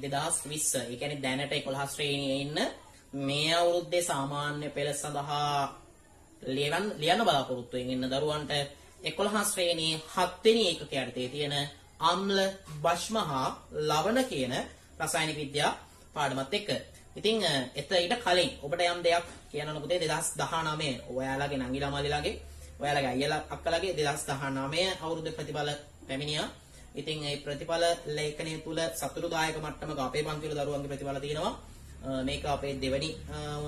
2020 ඒ කියන්නේ දැනට 11 ශ්‍රේණියේ ඉන්න මේ අවුරුද්දේ සාමාන්‍ය පෙළ සඳහා ලියන්න බලාපොරොත්තු වෙන ඉන්න දරුවන්ට 11 ශ්‍රේණියේ 7 වෙනි ඒකක යටතේ තියෙන අම්ල, භෂ්ම හා ලවණ කියන රසායනික විද්‍යා පාඩමත් එක්ක. ඉතින් ඊට කලින් ඔබට යම් දෙයක් කියන්න පුතේ 2019 ඔයාලගේ නංගිලා මල්ලිලාගේ ඔයාලගේ අයියලා අක්කලාගේ 2019 අවුරුද්දේ ප්‍රතිඵල පැමිණියා. ඉතින් ඒ ප්‍රතිඵල ලේඛනය තුල සතුටුදායක මට්ටමක අපේ පන්තිවල දරුවන්ගේ ප්‍රතිඵල තියෙනවා. මේක අපේ දෙවැනි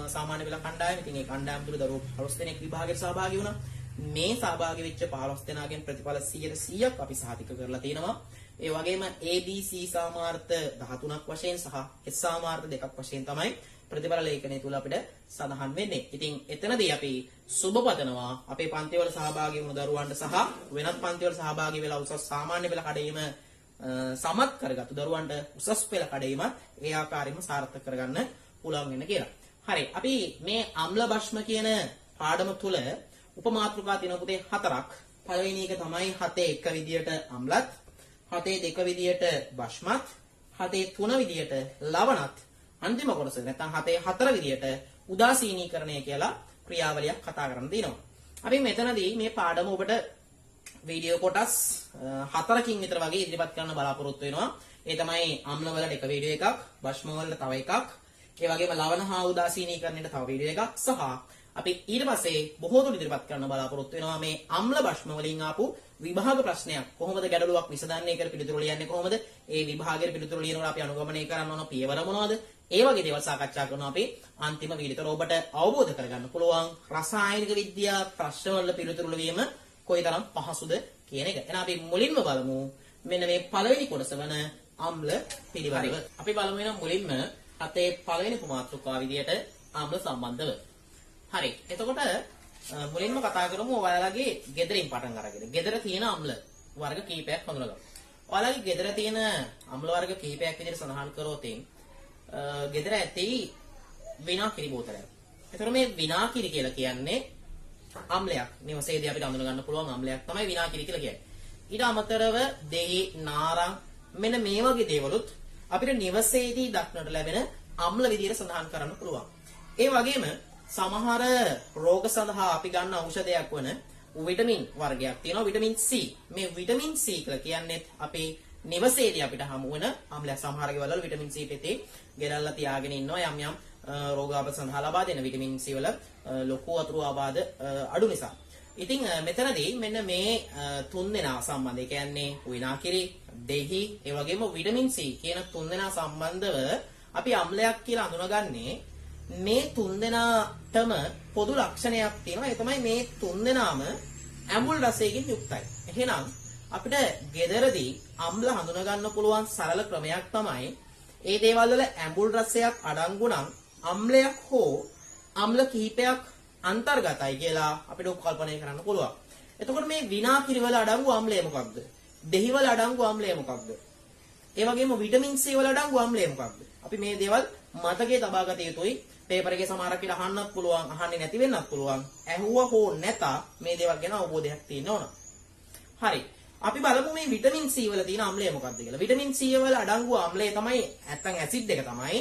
සාමාන්‍ය පෙළ කණ්ඩායම. ඉතින් ඒ කණ්ඩායම තුල දරුවෝ 15 දෙනෙක් විභාගයට සහභාගී වුණා. මේ සහභාගී වෙච්ච 15 දෙනාගෙන් ප්‍රතිඵල 100%ක් අපි සහතික කරලා තියෙනවා. ඒ වගේම ABC සාමාර්ථ 13ක් වශයෙන් සහ S සාමාර්ථ 2ක් වශයෙන් තමයි ප්‍රතිඵල ලේඛනය තුල අපිට සඳහන් වෙන්නේ. ඉතින් එතනදී අපි සුබ පතනවා අපේ පන්තිවල සහභාගී වුණු දරුවන්ට සහ වෙනත් පන්තිවල සහභාගී වෙලා උසස් සාමාන්‍ය පෙළ කඩේම සමත් කරගත්තු දරුවන්ට උසස් පෙළ කඩේම ඒ ආකාරයෙන්ම සාර්ථක කරගන්න පුළුවන් වෙන කියලා. හරි. අපි මේ අම්ල භෂ්ම කියන පාඩම තුල උපමාතෘකා තියෙන පුතේ 4ක්. පළවෙනි එක තමයි 7 1 විදියට අම්ලත්, 7 2 විදියට භෂ්මත්, 7 3 විදියට ලවණත්, අන්තිම කොටස නැත්නම් 7 4 විදියට උදාසීනීකරණය කියලා ක්‍රියාවලියක් කතා කරන්න තියෙනවා. අපි මෙතනදී මේ පාඩම ඔබට වීඩියෝ කොටස් 4කින් විතර වගේ ඉදිරිපත් කරන්න බලාපොරොත්තු වෙනවා. ඒ තමයි අම්ල වලට එක වීඩියෝ එකක්, භෂ්ම වලට තව එකක්, ඒ වගේම ලවණ හා උදාසීනීකරණයට තව වීඩියෝ එකක් සහ අපි ඊට පස්සේ බොහෝ දුර ඉදිරිපත් කරන්න බලාපොරොත්තු වෙනවා මේ අම්ල භෂ්ම වලින් ආපු විභාග ප්‍රශ්නයක් කොහොමද ගැටලුවක් විසඳන්නේ කියලා පිළිතුරු ලියන්නේ කොහොමද? ඒ විභාගයේ පිළිතුරු ලියනකොට අපි අනුගමනය කරන්න ඕන පියවර මොනවද? ඒ වගේ දේවල් සාකච්ඡා කරනවා අපි අන්තිම වීඩියෝතර ඔබට අවබෝධ කරගන්න පුළුවන් රසායනික විද්‍යා ප්‍රශ්න වල පිළිතුරු ලිවීම කොයිතරම් පහසුද කියන එක. එහෙනම් අපි මුලින්ම බලමු මෙන්න මේ පළවෙනි කොටස වන අම්ල පිළිබඳව. අපි බලමු එහෙනම් මුලින්ම අතේ පළවෙනි උපමාතෘකාව විදියට අම්ල සම්බන්ධව. හරි. එතකොට මුලින්ම කතා කරමු ඔයාලගේ ගෙදරින් පටන් අරගෙන. ගෙදර තියෙන අම්ල වර්ග කීපයක් හඳුනගමු. ඔයාලගේ ගෙදර තියෙන අම්ල වර්ග කීපයක් විදිහට සඳහන් කරොත් ගෙදර ඇති විනාකිරි බෝතලයක්. එතකොට මේ විනාකිරි කියලා කියන්නේ අම්ලයක්. නිවසේදී අපිට අඳුන ගන්න පුළුවන් අම්ලයක් තමයි විනාකිරි කියලා කියන්නේ. ඊට අමතරව දෙහි නාරං මෙන්න මේ වගේ දේවලුත් අපිට නිවසේදී දක්නට ලැබෙන අම්ල විදිහට සඳහන් කරන්න පුළුවන්. ඒ වගේම සමහර රෝග සඳහා අපි ගන්න ඖෂධයක් වන විටමින් වර්ගයක් තියෙනවා විටමින් C. මේ විටමින් C කියලා කියන්නේ අපේ නිවසේදී අපිට හමු වෙන අම්ලයක්. සමහර ගෙවල් වල විටමින් C පෙතේ ගෙනල්ලා තියාගෙන ඉන්නවා යම් යම් රෝගාබාධ සඳහා ලබා දෙන විටමින් C වල ලොකු අතුරු ආබාධ අඩු නිසා. ඉතින් මෙතනදී මෙන්න මේ තුන් දෙනා සම්බන්ධ. ඒ කියන්නේ විනාකිරි, දෙහි, ඒ වගේම විටමින් C කියන තුන් දෙනා සම්බන්ධව අපි අම්ලයක් කියලා අඳුනගන්නේ මේ තුන් දෙනාටම පොදු ලක්ෂණයක් තියෙනවා. ඒ තමයි මේ තුන් දෙනාම ඇඹුල් රසයකින් යුක්තයි. එහෙනම් අපිට ගෙදරදී අම්ල හඳුනා ගන්න පුළුවන් සරල ක්‍රමයක් තමයි ඒ දේවල් වල ඇඹුල් රසයක් අඩංගු නම් අම්ලයක් හෝ අම්ල කිහිපයක් අන්තර්ගතයි කියලා අපිට උපකල්පනය කරන්න පුළුවන්. එතකොට මේ විනාකිරි වල අඩංගු අම්ලය මොකක්ද? දෙහි වල අඩංගු අම්ලය මොකක්ද? ඒ වගේම විටමින් C වල අඩංගු අම්ලය මොකක්ද? අපි මේ දේවල් මතකයේ තබා ගත යුතුයි. පේපර් එකේ සමහරක් විට අහන්නත් පුළුවන්, අහන්නේ නැති වෙන්නත් පුළුවන්. ඇහුවා හෝ නැත මේ දේවල් ගැන අවබෝධයක් තියෙන්න ඕන. හරි. අපි බලමු මේ විටමින් C වල තියෙන අම්ලය මොකක්ද කියලා. විටමින් C වල අඩංගු අම්ලය තමයි නැත්තම් ඇසිඩ් එක තමයි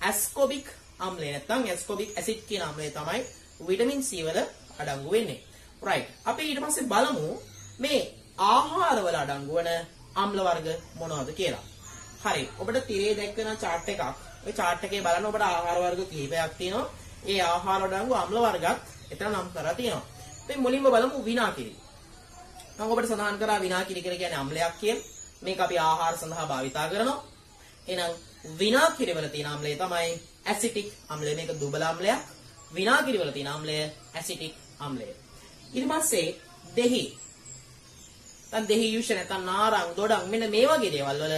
ඇස්කොබික් අම්ලය. නැත්තම් ඇස්කොබික් ඇසිඩ් කියන අම්ලය තමයි විටමින් C වල අඩංගු වෙන්නේ. right. අපි ඊට පස්සේ බලමු මේ ආහාර වල අඩංගු වන අම්ල වර්ග මොනවද කියලා. හරි. ඔබට තිරේ දැක්වෙන chart එකක්. ඔය chart එකේ බලන්න ඔබට ආහාර වර්ග කිහිපයක් තියෙනවා. ඒ ආහාර වල අඩංගු අම්ල වර්ගත් එතන නම් කරලා තියෙනවා. අපි මුලින්ම බලමු විනාකිරි. මම ඔබට සඳහන් කරා විනාකිරි කියලා කියන්නේ අම්ලයක් කියලා. මේක අපි ආහාර සඳහා භාවිතා කරනවා. එහෙනම් විනාකිරි වල තියෙන අම්ලය තමයි ඇසිටික් අම්ලය. මේක දුබල අම්ලයක්. විනාකිරි වල තියෙන අම්ලය ඇසිටික් අම්ලය. ඊට පස්සේ දෙහි. දැන් දෙහි යුෂ නැත්නම් නාරං දොඩම් මෙන්න මේ වගේ දේවල් වල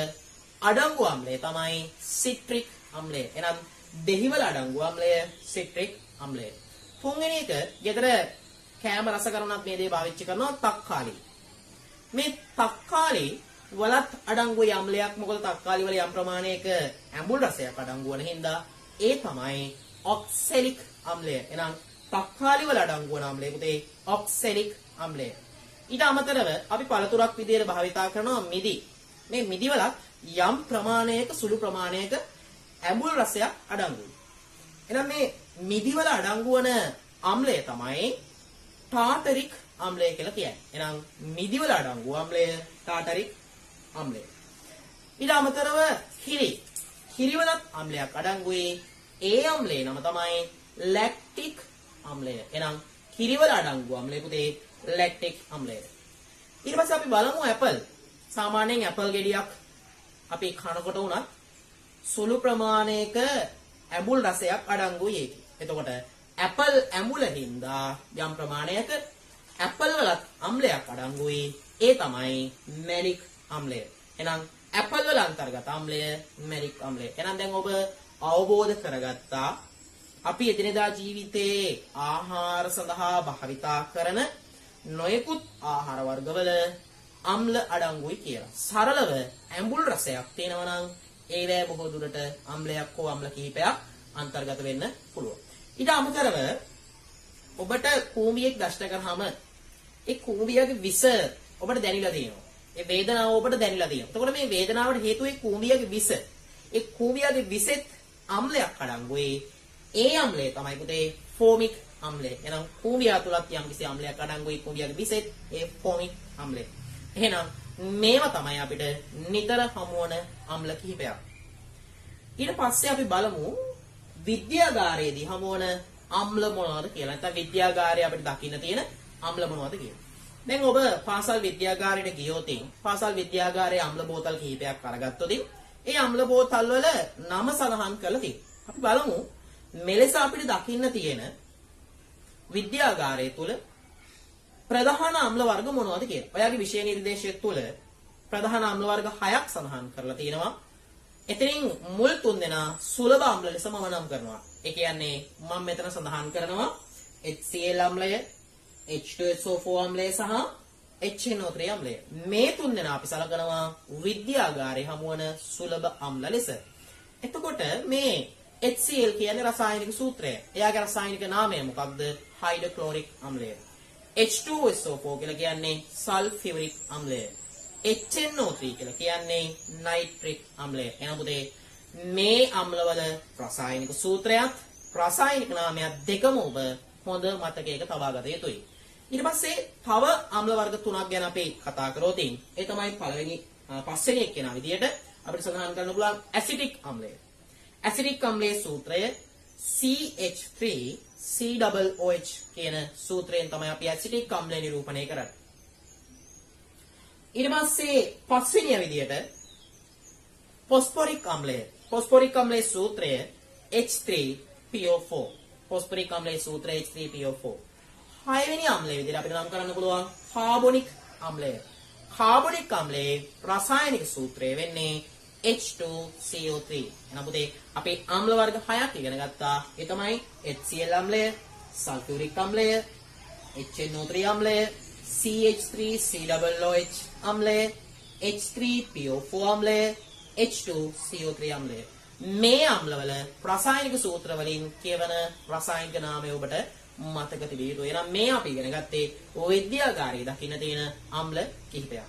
අඩංගු අම්ලය තමයි සිට්‍රික් අම්ලය. එහෙනම් දෙහි වල අඩංගු අම්ලය සිට්‍රික් අම්ලය. තුන්වෙනි එක ගෙදර කෑම රස කරනත් මේ දේ පාවිච්චි කරනවා තක්කාලි. මේ තක්කාලි වලත් අඩංගු අම්ලයක්. මොකද තක්කාලි වල යම් ප්‍රමාණයක ඇඹුල් රසයක් අඩංගු වෙන හින්දා ඒ තමයි ඔක්සැලික් අම්ලය. එහෙනම් තක්කාලි වල අඩංගු වන අම්ලය පුතේ ඔක්සැලික් අම්ලය. ඊට අමතරව අපි පළතුරක් විදියට භාවිතා කරනවා මිදි. මේ මිදි වලත් යම් ප්‍රමාණයක සුළු ප්‍රමාණයක ඇඹුල් රසයක් අඩංගුයි. එහෙනම් මේ මිදිවල අඩංගු වන අම්ලය තමයි ටාටරික් අම්ලය කියලා කියන්නේ. එහෙනම් මිදිවල අඩංගු අම්ලය ටාටරික් අම්ලය. ඊට අමතරව කිරිවලත් අම්ලයක් අඩංගුයි. ඒ අම්ලයේ නම තමයි ලැක්ටික් අම්ලය. එහෙනම් කිරිවල අඩංගු අම්ලය පුතේ ලැක්ටික් අම්ලය. ඊට පස්සේ අපි බලමු ඇපල්. සාමාන්‍යයෙන් ඇපල් ගෙඩියක් අපි කනකොට උනත් සුළු ප්‍රමාණයක ඇඹුල් රසයක් අඩංගුයි ඒකේ. එතකොට ඇපල් ඇඹුල හින්දා යම් ප්‍රමාණයක ඇපල් වලත් අම්ලයක් අඩංගුයි. ඒ තමයි මැරික් අම්ලය. එහෙනම් ඇපල් වල අන්තර්ගත අම්ලය මැරික් අම්ලය. එහෙනම් දැන් ඔබ අවබෝධ කරගත්තා අපි එදිනෙදා ජීවිතයේ ආහාර සඳහා භාවිතා කරන නොයෙකුත් ආහාර වර්ගවල අම්ල අඩංගුයි කියලා. සරලව ඇඹුල් රසයක් තියෙනවා නම් ඒවැ බොහෝ දුරට අම්ලයක් හෝ අම්ල කිහිපයක් අන්තර්ගත වෙන්න පුළුවන්. ඊට අමතරව ඔබට කූඹියක් දෂ්ට කරාම ඒ කූඹියගේ විස ඔබට දැනෙලා තියෙනවා. ඒ වේදනාව ඔබට දැනෙලා තියෙනවා. එතකොට මේ වේදනාවට හේතුව ඒ කූඹියගේ විස. ඒ කූඹියගේ විසෙත් අම්ලයක් අඩංගුයි. ඒ අම්ලය තමයි පුතේ ෆෝමික් අම්ලය. එහෙනම් කූඹියා තුලත් යම්කිසි අම්ලයක් අඩංගුයි. කූඹියගේ විසෙත් ඒ ෆෝමික් අම්ලය. එහෙනම් මේවා තමයි අපිට නිතර හමුවන අම්ල කිහිපයක්. ඊට පස්සේ අපි බලමු විද්‍යාගාරයේදී හමුවන අම්ල මොනවද කියලා. නැත්නම් විද්‍යාගාරයේ අපිට දකින්න තියෙන අම්ල මොනවද කියලා. දැන් ඔබ පාසල් විද්‍යාගාරයට ගියොත් පාසල් විද්‍යාගාරයේ අම්ල බෝතල් කිහිපයක් අරගත්තොත් ඒ අම්ල බෝතල් වල නම සඳහන් කරලා තියෙනවා. අපි බලමු මෙලෙස අපිට දකින්න තියෙන විද්‍යාගාරය තුල ප්‍රධාන අම්ල වර්ග මොනවද කියලා. ඔයාගේ විෂය නිර්දේශය තුල ප්‍රධාන අම්ල වර්ග 6ක් සඳහන් කරලා තියෙනවා. එතනින් මුල් 3 දෙනා සුලභ අම්ල ලෙස මම නම් කරනවා. ඒ කියන්නේ මම මෙතන සඳහන් කරනවා HCl අම්ලය, H2SO4 අම්ලය සහ HNO3 අම්ලය. මේ 3 දෙනා අපි සලකනවා විද්‍යාගාරයේ හමුවන සුලභ අම්ල ලෙස. එතකොට මේ HCl කියන්නේ රසායනික සූත්‍රය. එයාගේ රසායනික නාමය මොකක්ද? හයිඩ්‍රොක්ලෝරික් අම්ලය. H2SO4 කියලා කියන්නේ සල්ෆියුරික් අම්ලය. HNO3 කියලා කියන්නේ නයිට්‍රික් අම්ලය. එහෙනම් පුතේ මේ අම්ලවල රසායනික සූත්‍රයත් රසායනික නාමයක් දෙකම ඔබ හොඳ මතකයක තබා ගත යුතුයි. ඊට පස්සේ තව අම්ල වර්ග තුනක් ගැන අපි කතා කරොත් ඒ තමයි පස්වෙනි එක්කෙනා විදියට අපිට සඳහන් කරන්න පුළුවන් ඇසිටික් අම්ලය. ඇසිටික් අම්ලයේ සූත්‍රය CH3COOH කියන සූත්‍රයෙන් තමයි අපි ඇසිටික් අම්ලය නිරූපණය කරන්නේ. ඊට පස්සේ පස්වෙනි විදියට ෆොස්ෆොරික් අම්ලය. ෆොස්ෆොරික් අම්ලයේ සූත්‍රය H3PO4. ෆොස්ෆොරික් අම්ලයේ සූත්‍රය H3PO4. හයවෙනි අම්ලයේ විදියට අපිට නම් කරන්න පුළුවන් කාබොනික් අම්ලය. කාබොනික් අම්ලයේ රසායනික සූත්‍රය වෙන්නේ H2CO3. එහෙනම් පුතේ අපි අම්ල වර්ග 6ක් ඉගෙන ගත්තා. ඒ තමයි HCl අම්ලය, sulphuric අම්ලය, HNO3 අම්ලය, CH3COOH අම්ලය, H3PO4 අම්ලය, H2CO3 අම්ලය. මේ අම්ලවල රසායනික සූත්‍ර වලින් කියවන රසායනික නාමය ඔබට මතක තිබිය යුතුයි. එහෙනම් මේ අපි ඉගෙන ගත්තේ විද්‍යාගාරයේ දකින්න තියෙන අම්ල කිහිපයක්.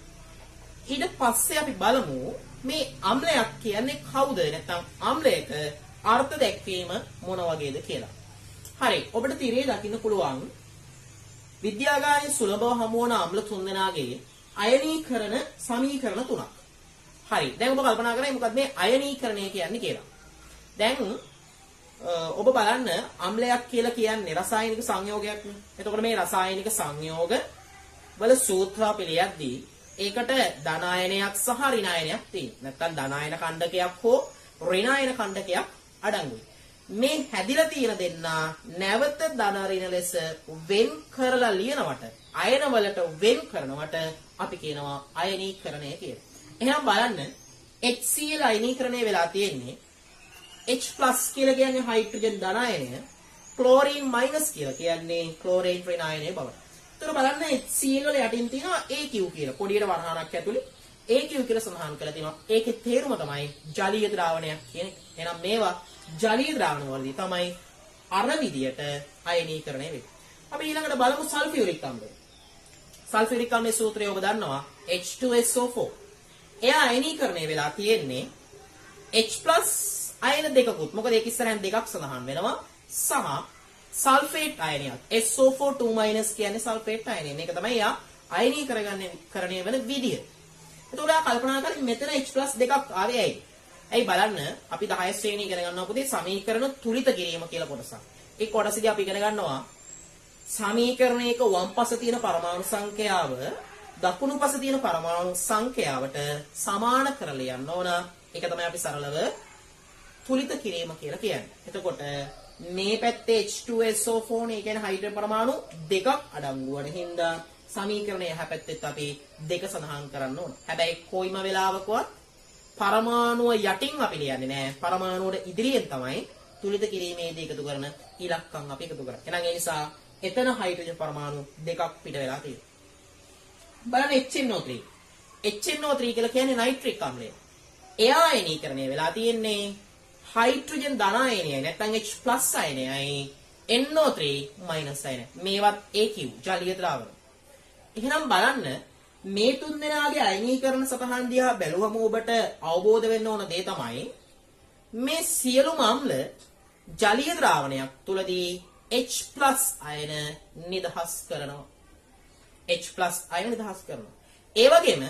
ඊට පස්සේ අපි බලමු මේ අම්ලයක් කියන්නේ කවුද? නැත්නම් අම්ලයක අර්ථ දැක්වීම මොන වගේද කියලා. හරි. ඔබට තිරේ දකින්න පුළුවන් විද්‍යාගාරයේ සුලභව හමුවන අම්ල තුන් දෙනාගේ අයනීකරණ සමීකරණ තුනක්. හරි. දැන් ඔබ කල්පනා කරන්නේ මොකක්ද මේ අයනීකරණය කියන්නේ කියලා. දැන් ඔබ බලන්න අම්ලයක් කියලා කියන්නේ රසායනික සංයෝගයක් නේ. එතකොට මේ රසායනික සංයෝග වල සූත්‍ර පිළියද්දී ඒකට ධනායනයක් සහ ඍණායනයක් තියෙනවා. නැත්තම් ධනායන ඛණ්ඩකයක් හෝ ඍණායන ඛණ්ඩකයක් අඩංගුයි. මේ හැදිලා තියෙන දෙන්නා නැවත ධන ඍණ ලෙස වෙන් කරලා ලියනවට අයන වලට වෙන් කරනවට අපි කියනවා අයනීකරණය කියලා. එහෙනම් බලන්න HCl අයනීකරණය වෙලා තියෙන්නේ H+ කියලා කියන්නේ හයිඩ්‍රජන් ධනායනය, ක්ලෝරින් මයිනස් කියලා කියන්නේ ක්ලෝරින් ඍණායනය බව. ඒතර බලන්න HCl වල යටින් තියෙනවා AQ කියලා. පොඩියට වරහණක් ඇතුලේ AQ කියලා සඳහන් කරලා තියෙනවා. ඒකේ තේරුම තමයි ජලීය ද්‍රාවණයක් කියන එක. එහෙනම් මේවා ජලීය ද්‍රාවණ වලදී තමයි අර විදියට අයනීකරණය වෙන්නේ. අපි ඊළඟට බලමු සල්ෆියුරික් අම්ලය. සල්ෆියුරික් අම්ලයේ සූත්‍රය ඔබ දන්නවා H2SO4. එයා අයනීකරණය වෙලා තියෙන්නේ H+ අයන දෙකකුත්. මොකද ඒක ඉස්සරහින් දෙකක් සඳහන් වෙනවා. සහ සල්ෆේට් අයනයක්. SO4 2- කියන්නේ සල්ෆේට් අයනය. මේක තමයි යා අයනීකරණය වෙන විදිය. එතකොට කල්පනා කරලා මෙතන H+ දෙකක් ආවේ ඇයි? ඇයි බලන්න අපි 10 ශ්‍රේණිය ඉගෙන ගන්නවා පුතේ සමීකරණ තුලිත කිරීම කියලා කොටසක්. ඒ කොටසදී අපි ඉගෙන ගන්නවා සමීකරණයක වම් පස තියෙන පරමාණු සංඛ්‍යාව දකුණු පස තියෙන පරමාණු සංඛ්‍යාවට සමාන කරලා යන්න ඕන. ඒක තමයි අපි සරලව තුලිත කිරීම කියලා කියන්නේ. එතකොට මේ පැත්තේ H2SO4 නේ කියන්නේ හයිඩ්‍රජන් පරමාණු දෙකක් අඩංගු වන හින්දා සමීකරණය එහා පැත්තෙත් අපි දෙක සඳහන් කරන්න ඕන. හැබැයි කොයිම වෙලාවකවත් පරමාණුව යටින් අපි ලියන්නේ නෑ. පරමාණුවට ඉදිරියෙන් තමයි තුලිත කිරීමේදී එකතු කරන ඉලක්කම් අපි එකතු කරන්නේ. එහෙනම් ඒ නිසා එතන හයිඩ්‍රජන් පරමාණු දෙකක් පිට වෙලා තියෙනවා. බලන්න HNO3. HNO3 කියලා කියන්නේ නයිට්‍රික් අම්ලය. එයා අයනීකරණය වෙලා තියෙන්නේ හයිඩ්‍රජන් ධන අයනයයි නැත්නම් H+ අයනයයි NO3- අයනය. මේවත් AQ ජලීය ද්‍රාවණ. එහෙනම් බලන්න මේ තුන් දෙනාගේ අයනීකරණ සටහන් දිහා බැලුවම ඔබට අවබෝධ වෙන්න ඕන දේ තමයි මේ සියලුම අම්ල ජලීය ද්‍රාවණයක් තුලදී H+ අයන නිදහස් කරනවා. H+ අයන නිදහස් කරනවා. ඒ වගේම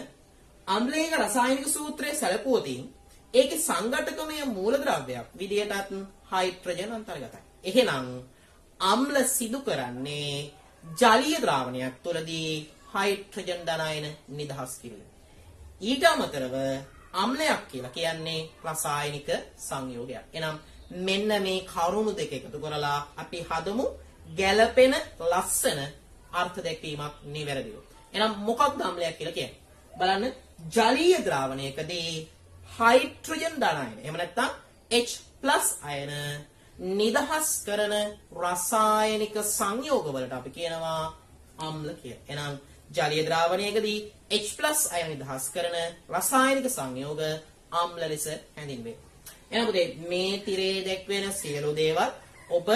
අම්ලයක රසායනික සූත්‍රයේ සැලකුවොතින් ඒකේ සංඝටකමය මූලද්‍රව්‍යයක් විදියටත් හයිඩ්‍රජන් අන්තර්ගතයි. එහෙනම් අම්ල සිදු කරන්නේ ජලීය ද්‍රාවණයක් තුලදී හයිඩ්‍රජන් ධන අයන නිදහස් කිරීම. ඊට අමතරව අම්ලයක් කියලා කියන්නේ රසායනික සංයෝගයක්. එහෙනම් මෙන්න මේ කරුණු දෙක එකතු කරලා අපි හදමු ගැළපෙන ලස්සන අර්ථ දැක්වීමක් නිවැරදිව. එහෙනම් මොකක්ද අම්ලයක් කියලා කියන්නේ? බලන්න ජලීය ද්‍රාවණයකදී හයිඩ්‍රජන් ධන අයන එහෙම නැත්නම් H+ අයන නිදහස් කරන රසායනික සංයෝග වලට අපි කියනවා අම්ල කියලා. එහෙනම් ජලීය ද්‍රාවණයකදී H+ අයන නිදහස් කරන රසායනික සංයෝග අම්ල ලෙස හැඳින්වේ. එහෙනම් පුතේ මේ තිරේ දැක්වෙන සියලු දේවල් ඔබ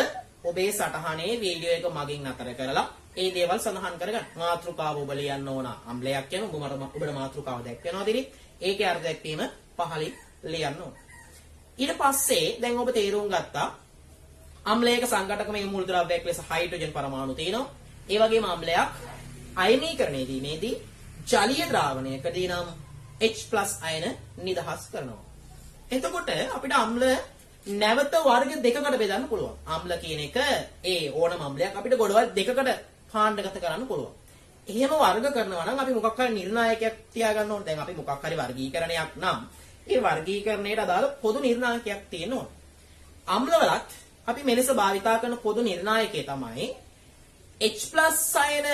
ඔබේ සටහනේ වීඩියෝ එක මගින් නතර කරලා ඒ දේවල් සඳහන් කරගන්න. මාතෘකාව ඔබ ලියන්න ඕන අම්ලයක් කියන ඔබට මාතෘකාව දැක්වෙනවා දිරි. ඒකේ අර්ථ දැක්වීම පහලින් ලියන්න ඕන. ඊට පස්සේ දැන් ඔබ තේරුම් ගත්තා අම්ලයක සංඝටකමේ මූලද්‍රව්‍යයක් ලෙස හයිඩ්‍රජන් පරමාණු තියෙනවා. ඒ වගේම අම්ලයක් අයනීකරණයේදී ජලීය ද්‍රාවණයකදී නම් H+ අයන නිදහස් කරනවා. එතකොට අපිට අම්ල නැවත වර්ග දෙකකට බෙදන්න පුළුවන්. අම්ල කියන එක ඒ ඕනම අම්ලයක් අපිට ගොඩවල් දෙකකට කාණ්ඩගත කරන්න පුළුවන්. එහෙම වර්ග කරනවා නම් අපි මොකක් හරි නිර්ණායකයක් තියාගන්න ඕනේ. දැන් අපි මොකක් හරි වර්ගීකරණයක් නම් ඒ වර්ගීකරණයට අදාළ පොදු නිර්ණායකයක් තියෙන්න ඕනේ. අම්ලවලත් අපි මෙලෙස භාවිතා කරන පොදු නිර්ණායකය තමයි H+ අයන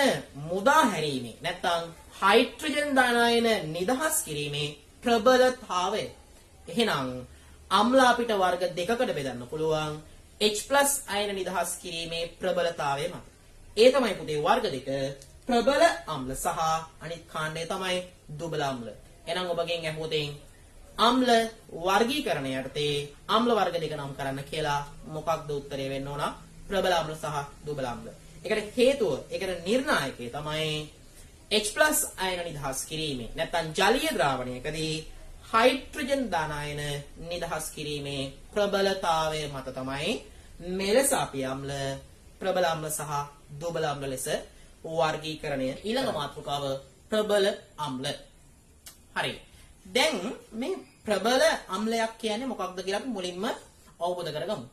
මුදා හැරීමේ නැත්නම් හයිඩ්‍රජන් ධන අයන නිදහස් කිරීමේ ප්‍රබලතාවය. එහෙනම් අම්ල අපිට වර්ග දෙකකට බෙදන්න පුළුවන් H+ අයන නිදහස් කිරීමේ ප්‍රබලතාවය මත. ඒ තමයි පුතේ වර්ග දෙක ප්‍රබල අම්ල සහ අනිත් කාණ්ඩය තමයි දුබල අම්ල. එහෙනම් ඔබගෙන් ඇහුවොතින් අම්ල වර්ගීකරණය යටතේ අම්ල වර්ග දෙක නම් කරන්න කියලා මොකක්ද උත්තරය වෙන්න ඕන? ප්‍රබල අම්ල සහ දුබල අම්ල. ඒකට හේතුව, ඒකට නිර්ණායකය තමයි H+ අයන නිදහස් කිරීමේ නැත්නම් ජලීය ද්‍රාවණයකදී හයිඩ්‍රජන් ධන අයන නිදහස් කිරීමේ ප්‍රබලතාවය මත තමයි මෙලෙස අපි අම්ල ප්‍රබල අම්ල සහ දුබල අම්ල ලෙස වර්ගීකරණය. ඊළඟ මාතෘකාව ප්‍රබල අම්ල. හරි. දැන් මේ ප්‍රබල අම්ලයක් කියන්නේ මොකක්ද කියලා අපි මුලින්ම අවබෝධ කරගමු.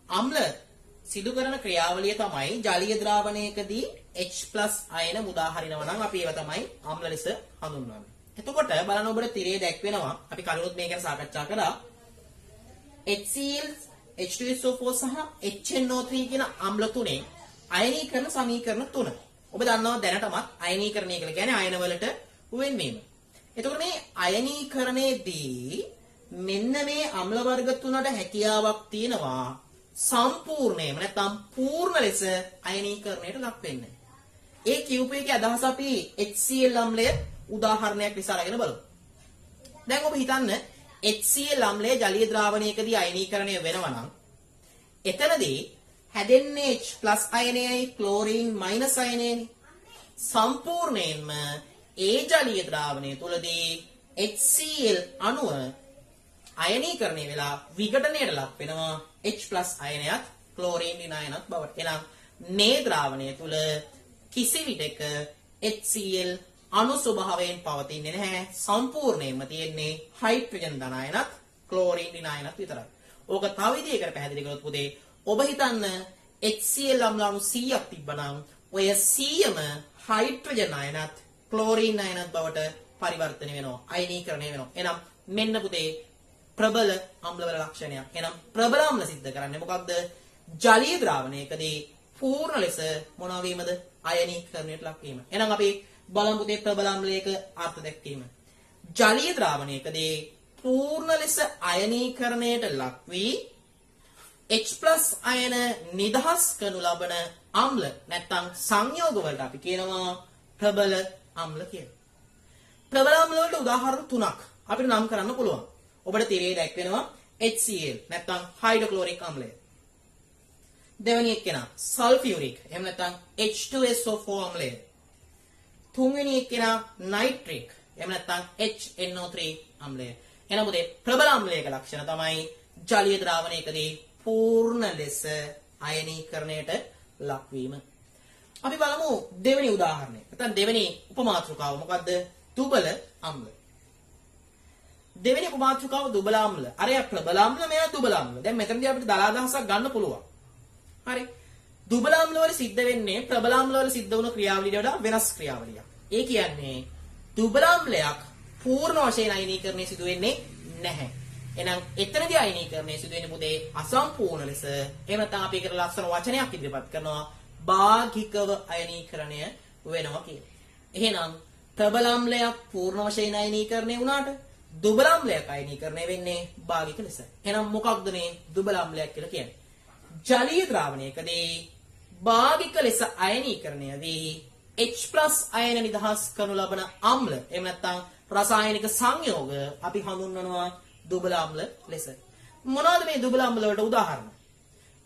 අම්ල සිදු කරන ක්‍රියාවලිය තමයි ජලීය ද්‍රාවණයකදී H+ අයන මුදා හරිනවා නම් අපි ඒව තමයි අම්ල ලෙස හඳුන්වන්නේ. එතකොට බලන්න ඔබට තිරේ දැක්වෙනවා අපි කලිනුත් මේක ගැන සාකච්ඡා කළා. HCl H2SO4 සහ HNO3 කියන අම්ල තුනේ අයනීකරණ සමීකරණ තුන. ඔබ දන්නවා දැනටමත් අයනීකරණය කියලා කියන්නේ අයන වලට වෙන්වීම. එතකොට මේ අයනීකරණයේදී මෙන්න මේ අම්ල වර්ග තුනට හැකියාවක් තියෙනවා සම්පූර්ණයෙන්ම නැත්නම් පූර්ණ ලෙස අයනීකරණයට ලක් වෙන්න. ඒ කියූප එකේ අදහස අපි HCl අම්ලය උදාහරණයක් ලෙස අරගෙන බලමු. දැන් ඔබ හිතන්න HCl අම්ලය ජලීය ද්‍රාවණයකදී අයනීකරණය වෙනවා නම් එතනදී හැදෙන්නේ H+ අයනයයි ක්ලෝරින් - අයනයයි. සම්පූර්ණයෙන්ම ඒ ජලීය ද්‍රාවණය තුලදී HCl අණුව අයනීකරණය වෙලා විඝටනයට ලක් වෙනවා H+ අයනයත් ක්ලෝරින් විනායනත් බවට. එහෙනම් මේ ද්‍රාවණය තුල කිසි විටක HCl අණු ස්වභාවයෙන් පවතින්නේ නැහැ. සම්පූර්ණයෙන්ම තියෙන්නේ හයිඩ්‍රජන් ධනායනත් ක්ලෝරින් විනායනත් විතරයි. ඕක තව විදිහකට පැහැදිලි කරොත් පුතේ ඔබ හිතන්න HCl අම්ල අණු 100ක් තිබ්බනම් ඔය 100ම හයිඩ්‍රජන් අයනත් ක්ලෝරින් අයනත් බවට පරිවර්තනය වෙනවා. අයනීකරණය වෙනවා. එහෙනම් මෙන්න පුතේ ප්‍රබල අම්ලවල ලක්ෂණයක්. එහෙනම් ප්‍රබල අම්ල සිද්ධ කරන්නේ මොකක්ද? ජලීය ද්‍රාවණයකදී පූර්ණ ලෙස මොනවා වීමද? අයනීකරණයට ලක් වීම. එහෙනම් අපි බලමු පුතේ ප්‍රබල අම්ලයක අර්ථ දැක්වීම. ජලීය ද්‍රාවණයකදී පූර්ණ ලෙස අයනීකරණයට ලක් වී H+ අයන නිදහස් කරනු ලබන අම්ල නැත්නම් සංයෝග වලට අපි කියනවා ප්‍රබල අම්ල කියලා. ප්‍රබල අම්ල වලට උදාහරණ තුනක් අපිට නම් කරන්න පුළුවන්. ඔබට තිරේ දැක්වෙනවා HCl නැත්නම් හයිඩ්‍රොක්ලෝරික් අම්ලය. දෙවෙනි එක්කෙනා සල්ෆියුරික් එහෙම නැත්නම් H2SO4 අම්ලය. තුන්වෙනි එක්කෙනා නයිට්‍රික් එහෙම නැත්නම් HNO3 අම්ලය. එහෙනම් පුතේ ප්‍රබල අම්ලයක ලක්ෂණ තමයි ජලීය ද්‍රාවණයකදී පූර්ණ ලෙස අයනීකරණයට ලක්වීම. අපි බලමු දෙවෙනි උදාහරණය. නැත්නම් දෙවෙනි උපමාතෘකාව මොකද්ද? දුබල අම්ල. දෙවෙනි උපමාතෘකාව දුබල අම්ල. අරය ප්‍රබල අම්ල මෙයා දුබල අම්ල. දැන් මෙතනදී අපිට දලා අදහසක් ගන්න පුළුවන්. හරි. දුබල අම්ල වල සිද්ධ වෙන්නේ ප්‍රබල අම්ල වල සිද්ධ වුණු ක්‍රියාවලියට වඩා වෙනස් ක්‍රියාවලියක්. ඒ කියන්නේ දුබල අම්ලයක් පූර්ණ වශයෙන් අයනීකරණය සිදු වෙන්නේ නැහැ. එහෙනම් එතනදී අයනීකරණය සිදු වෙන්නේ පුතේ අසම්පූර්ණ ලෙස. එහෙම නැත්නම් අපි ඒකට ලස්සන වචනයක් ඉදිරිපත් කරනවා භාගිකව අයනීකරණය වෙනවා කියලා. එහෙනම් ප්‍රබල අම්ලයක් පූර්ණ වශයෙන් අයනීකරණය වුණාට දුබල අම්ලයක් අයනීකරණය වෙන්නේ භාගික ලෙස. එහෙනම් මොකක්ද මේ දුබල අම්ලයක් කියලා කියන්නේ? ජලීය ද්‍රාවණයකදී භාගික ලෙස අයනීකරණය වී H+ අයන නිදහස් කරනු ලබන අම්ල එහෙම නැත්නම් රසායනික සංයෝග අපි හඳුන්වනවා දුබල අම්ල ලෙස. මොනවාද මේ දුබල අම්ල වලට උදාහරණ?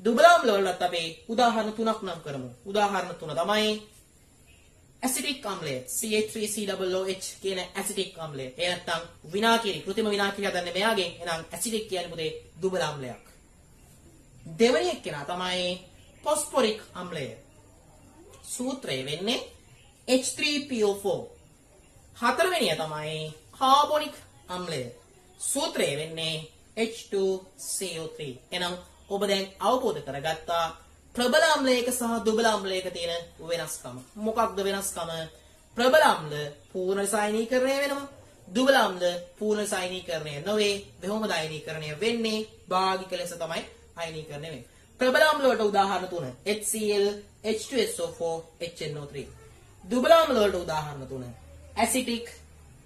දුබල අම්ල වලට අපි උදාහරණ තුනක් නම් කරමු. උදාහරණ තුන තමයි ඇසිටික් අම්ලය CH3COOH කියන ඇසිටික් අම්ලය. ඒ නැත්නම් විනාකිරි කෘත්‍රිම විනාකිරි හදන්නේ මෙයාගෙන්. එහෙනම් ඇසිටික් කියන්නේ පුතේ දුබල අම්ලයක්. දෙවෙනි එක්කෙනා තමයි ෆොස්ෆොරික් අම්ලය. සූත්‍රය වෙන්නේ H3PO4. හතරවෙනිය තමයි කාබොනික් අම්ලය. සූත්‍රය වෙන්නේ H2CO3. එහෙනම් ඔබ දැන් අවබෝධ කරගත්තා ප්‍රබල අම්ලයක සහ දුබල අම්ලයක තියෙන වෙනස්කම. මොකක්ද වෙනස්කම? ප්‍රබල අම්ල පූර්ණ රසායනීකරණය වෙනවා. දුබල අම්ල පූර්ණ රසායනීකරණය නොවේ. කොහොමද අයනීකරණය වෙන්නේ? භාගික ලෙස තමයි අයනීකරණය වෙන්නේ. ප්‍රබල අම්ල වලට උදාහරණ තුන HCl, H2SO4, HNO3. දුබල අම්ල වලට උදාහරණ තුන ඇසිටික්,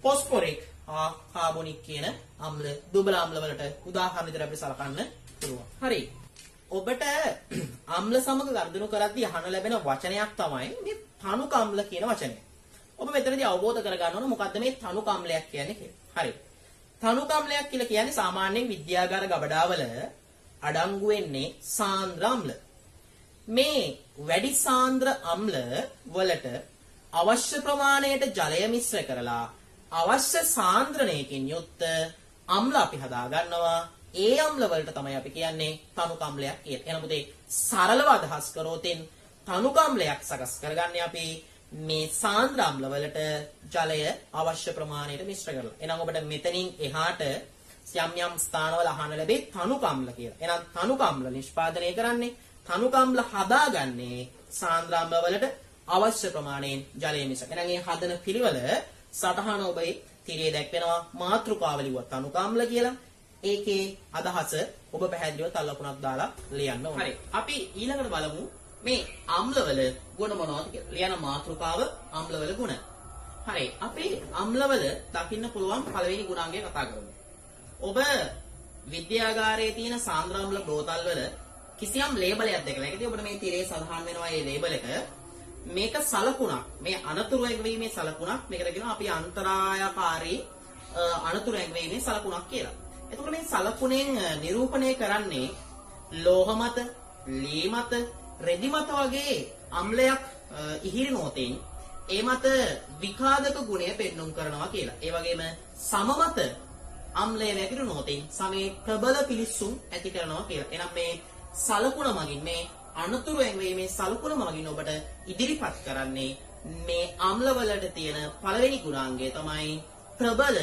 ෆොස්ෆොරික්, කාබොනික් කියන අම්ල දුබල අම්ල වලට උදාහරණ විදිහට අපිට සලකන්න පුළුවන්. හරි. ඔබට අම්ල සමග ගනුදෙනු කරද්දී අහන්න ලැබෙන වචනයක් තමයි මේ තනුක අම්ල කියන වචනය. ඔබ මෙතනදී අවබෝධ කරගන්න ඕන මොකද්ද මේ තනුක අම්ලයක් කියන්නේ කියලා. හරි. තනුක අම්ලයක් කියලා කියන්නේ සාමාන්‍යයෙන් විද්‍යාගාර ගබඩාවල අඩංගු වෙන්නේ සාන්ද්‍ර අම්ල. මේ වැඩි සාන්ද්‍ර අම්ල වලට අවශ්‍ය ප්‍රමාණයට ජලය මිශ්‍ර කරලා අවශ්‍ය සාන්ද්‍රණයකින් යුක්ත අම්ල අපි හදා ගන්නවා. ඒ අම්ල වලට තමයි අපි කියන්නේ තනුක අම්ලයක් කියලා. එහෙනම් පුතේ සරලව අදහස් කරොතින් තනුක අම්ලයක් සකස් කරගන්නේ අපි මේ සාන්ද්‍ර අම්ල වලට ජලය අවශ්‍ය ප්‍රමාණයට මිශ්‍ර කරලා. එහෙනම් ඔබට මෙතනින් එහාට යම් යම් ස්ථානවල අහන්න ලැබේ තනුක අම්ල කියලා. එහෙනම් තනුක අම්ල නිෂ්පාදනය කරන්නේ තනුක අම්ල හදාගන්නේ සාන්ද්‍ර අම්ල වලට අවශ්‍ය ප්‍රමාණයෙන් ජලය මිශ්‍ර. එහෙනම් මේ හදන පිළිවෙල සටහන ඔබේ තිරේ දැක්වෙනවා මාතෘකාව ලිව්වා තනුක අම්ල කියලා. ඒකේ අදහස ඔබ පැහැදිලිව තල්ලකුණක් දාලා ලියන්න ඕනේ. හරි. අපි ඊළඟට බලමු මේ අම්ලවල ගුණ මොනවද කියලා. ලියන මාතෘකාව අම්ලවල ගුණ. හරි. අපි අම්ලවල දකින්න පුළුවන් පළවෙනි ගුණාංගය කතා කරමු. ඔබ විද්‍යාගාරයේ තියෙන සාන්ද්‍ර අම්ල බෝතල් වල කිසියම් ලේබලයක් දැකලා ඒකදී ඔබට මේ තිරේ සඳහන් වෙනවා මේ ලේබල් එක. මේක සලකුණක්. මේ අනතුරු ඇඟවීමේ සලකුණක්. මේකට කියනවා අපි අන්තරායකාරී අනතුරු ඇඟවීමේ සලකුණක් කියලා. එතකොට මේ සලකුණෙන් නිරූපණය කරන්නේ ලෝහ මත, ලී මත, රෙදි මත වගේ අම්ලයක් ඉහිරිනොතින් ඒ මත විඛාදක ගුණය පෙන්눔 කරනවා කියලා. ඒ වගේම සම මත අම්ලය වැగిරුණොත් සමේ ප්‍රබල පිලිස්සුම් ඇති කරනවා කියලා. එහෙනම් මේ සලකුණ මගින් මේ අනතුරු ඇඟීමේ සලකුණ මගින් ඔබට ඉදිරිපත් කරන්නේ මේ අම්ලවලට තියෙන පළවෙනි ගුණාංගය තමයි ප්‍රබල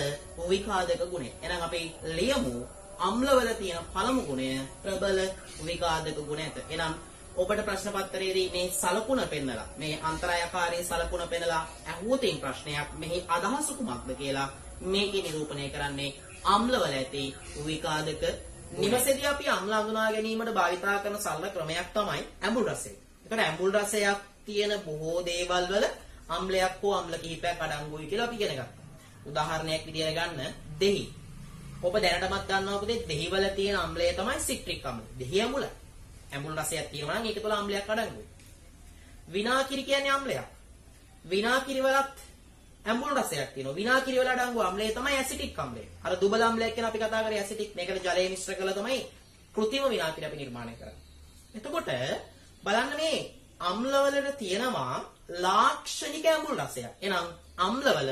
විඛාදක ගුණය. එහෙනම් අපි ලියමු අම්ලවල තියෙන පළමු ගුණය ප්‍රබල විඝාතක ගුණ ඇත. එනම් ඔබට ප්‍රශ්න පත්‍රයේදී මේ සලකුණ පෙන්නලා මේ අන්තරායකාරී සලකුණ පෙන්නලා අහුවතින් ප්‍රශ්නයක් මෙහි අදහස කුමක්ද කියලා මේකේ නිරූපණය කරන්නේ අම්ලවල ඇති විඝාතක. නිවසේදී අපි අම්ල හඳුනා ගැනීමට භාවිතා කරන සරල ක්‍රමයක් තමයි ඇඹුල් රසය. ඒකට ඇඹුල් රසයක් තියෙන බොහෝ දේවල් වල අම්ලයක් හෝ අම්ල කිහිපයක් අඩංගුයි කියලා අපි ඉගෙන ගත්තා. උදාහරණයක් විදියට ගන්න දෙහි. ඔබ දැනටමත් දන්නවා පුතේ දෙහි වල තියෙන අම්ලය තමයි සිට්‍රික් අම්ලය. දෙහි අමුල. ඇඹුල් රසයක් තියෙනවා නම් ඒක තුළ අම්ලයක් අඩංගුයි. විනාකිරි කියන්නේ අම්ලයක්. විනාකිරි වලත් ඇඹුල් රසයක් තියෙනවා. විනාකිරි වල අඩංගු අම්ලය තමයි ඇසිටික් අම්ලය. අර දුබල අම්ලයක් කියන අපි කතා කරේ ඇසිටික්. මේකට ජලය මිශ්‍ර කරලා තමයි කෘත්‍රිම විනාකිරි අපි නිර්මාණය කරන්නේ. එතකොට බලන්න මේ අම්ලවලට තියෙනවා ලාක්ෂණික ඇඹුල් රසයක්. එහෙනම් අම්ලවල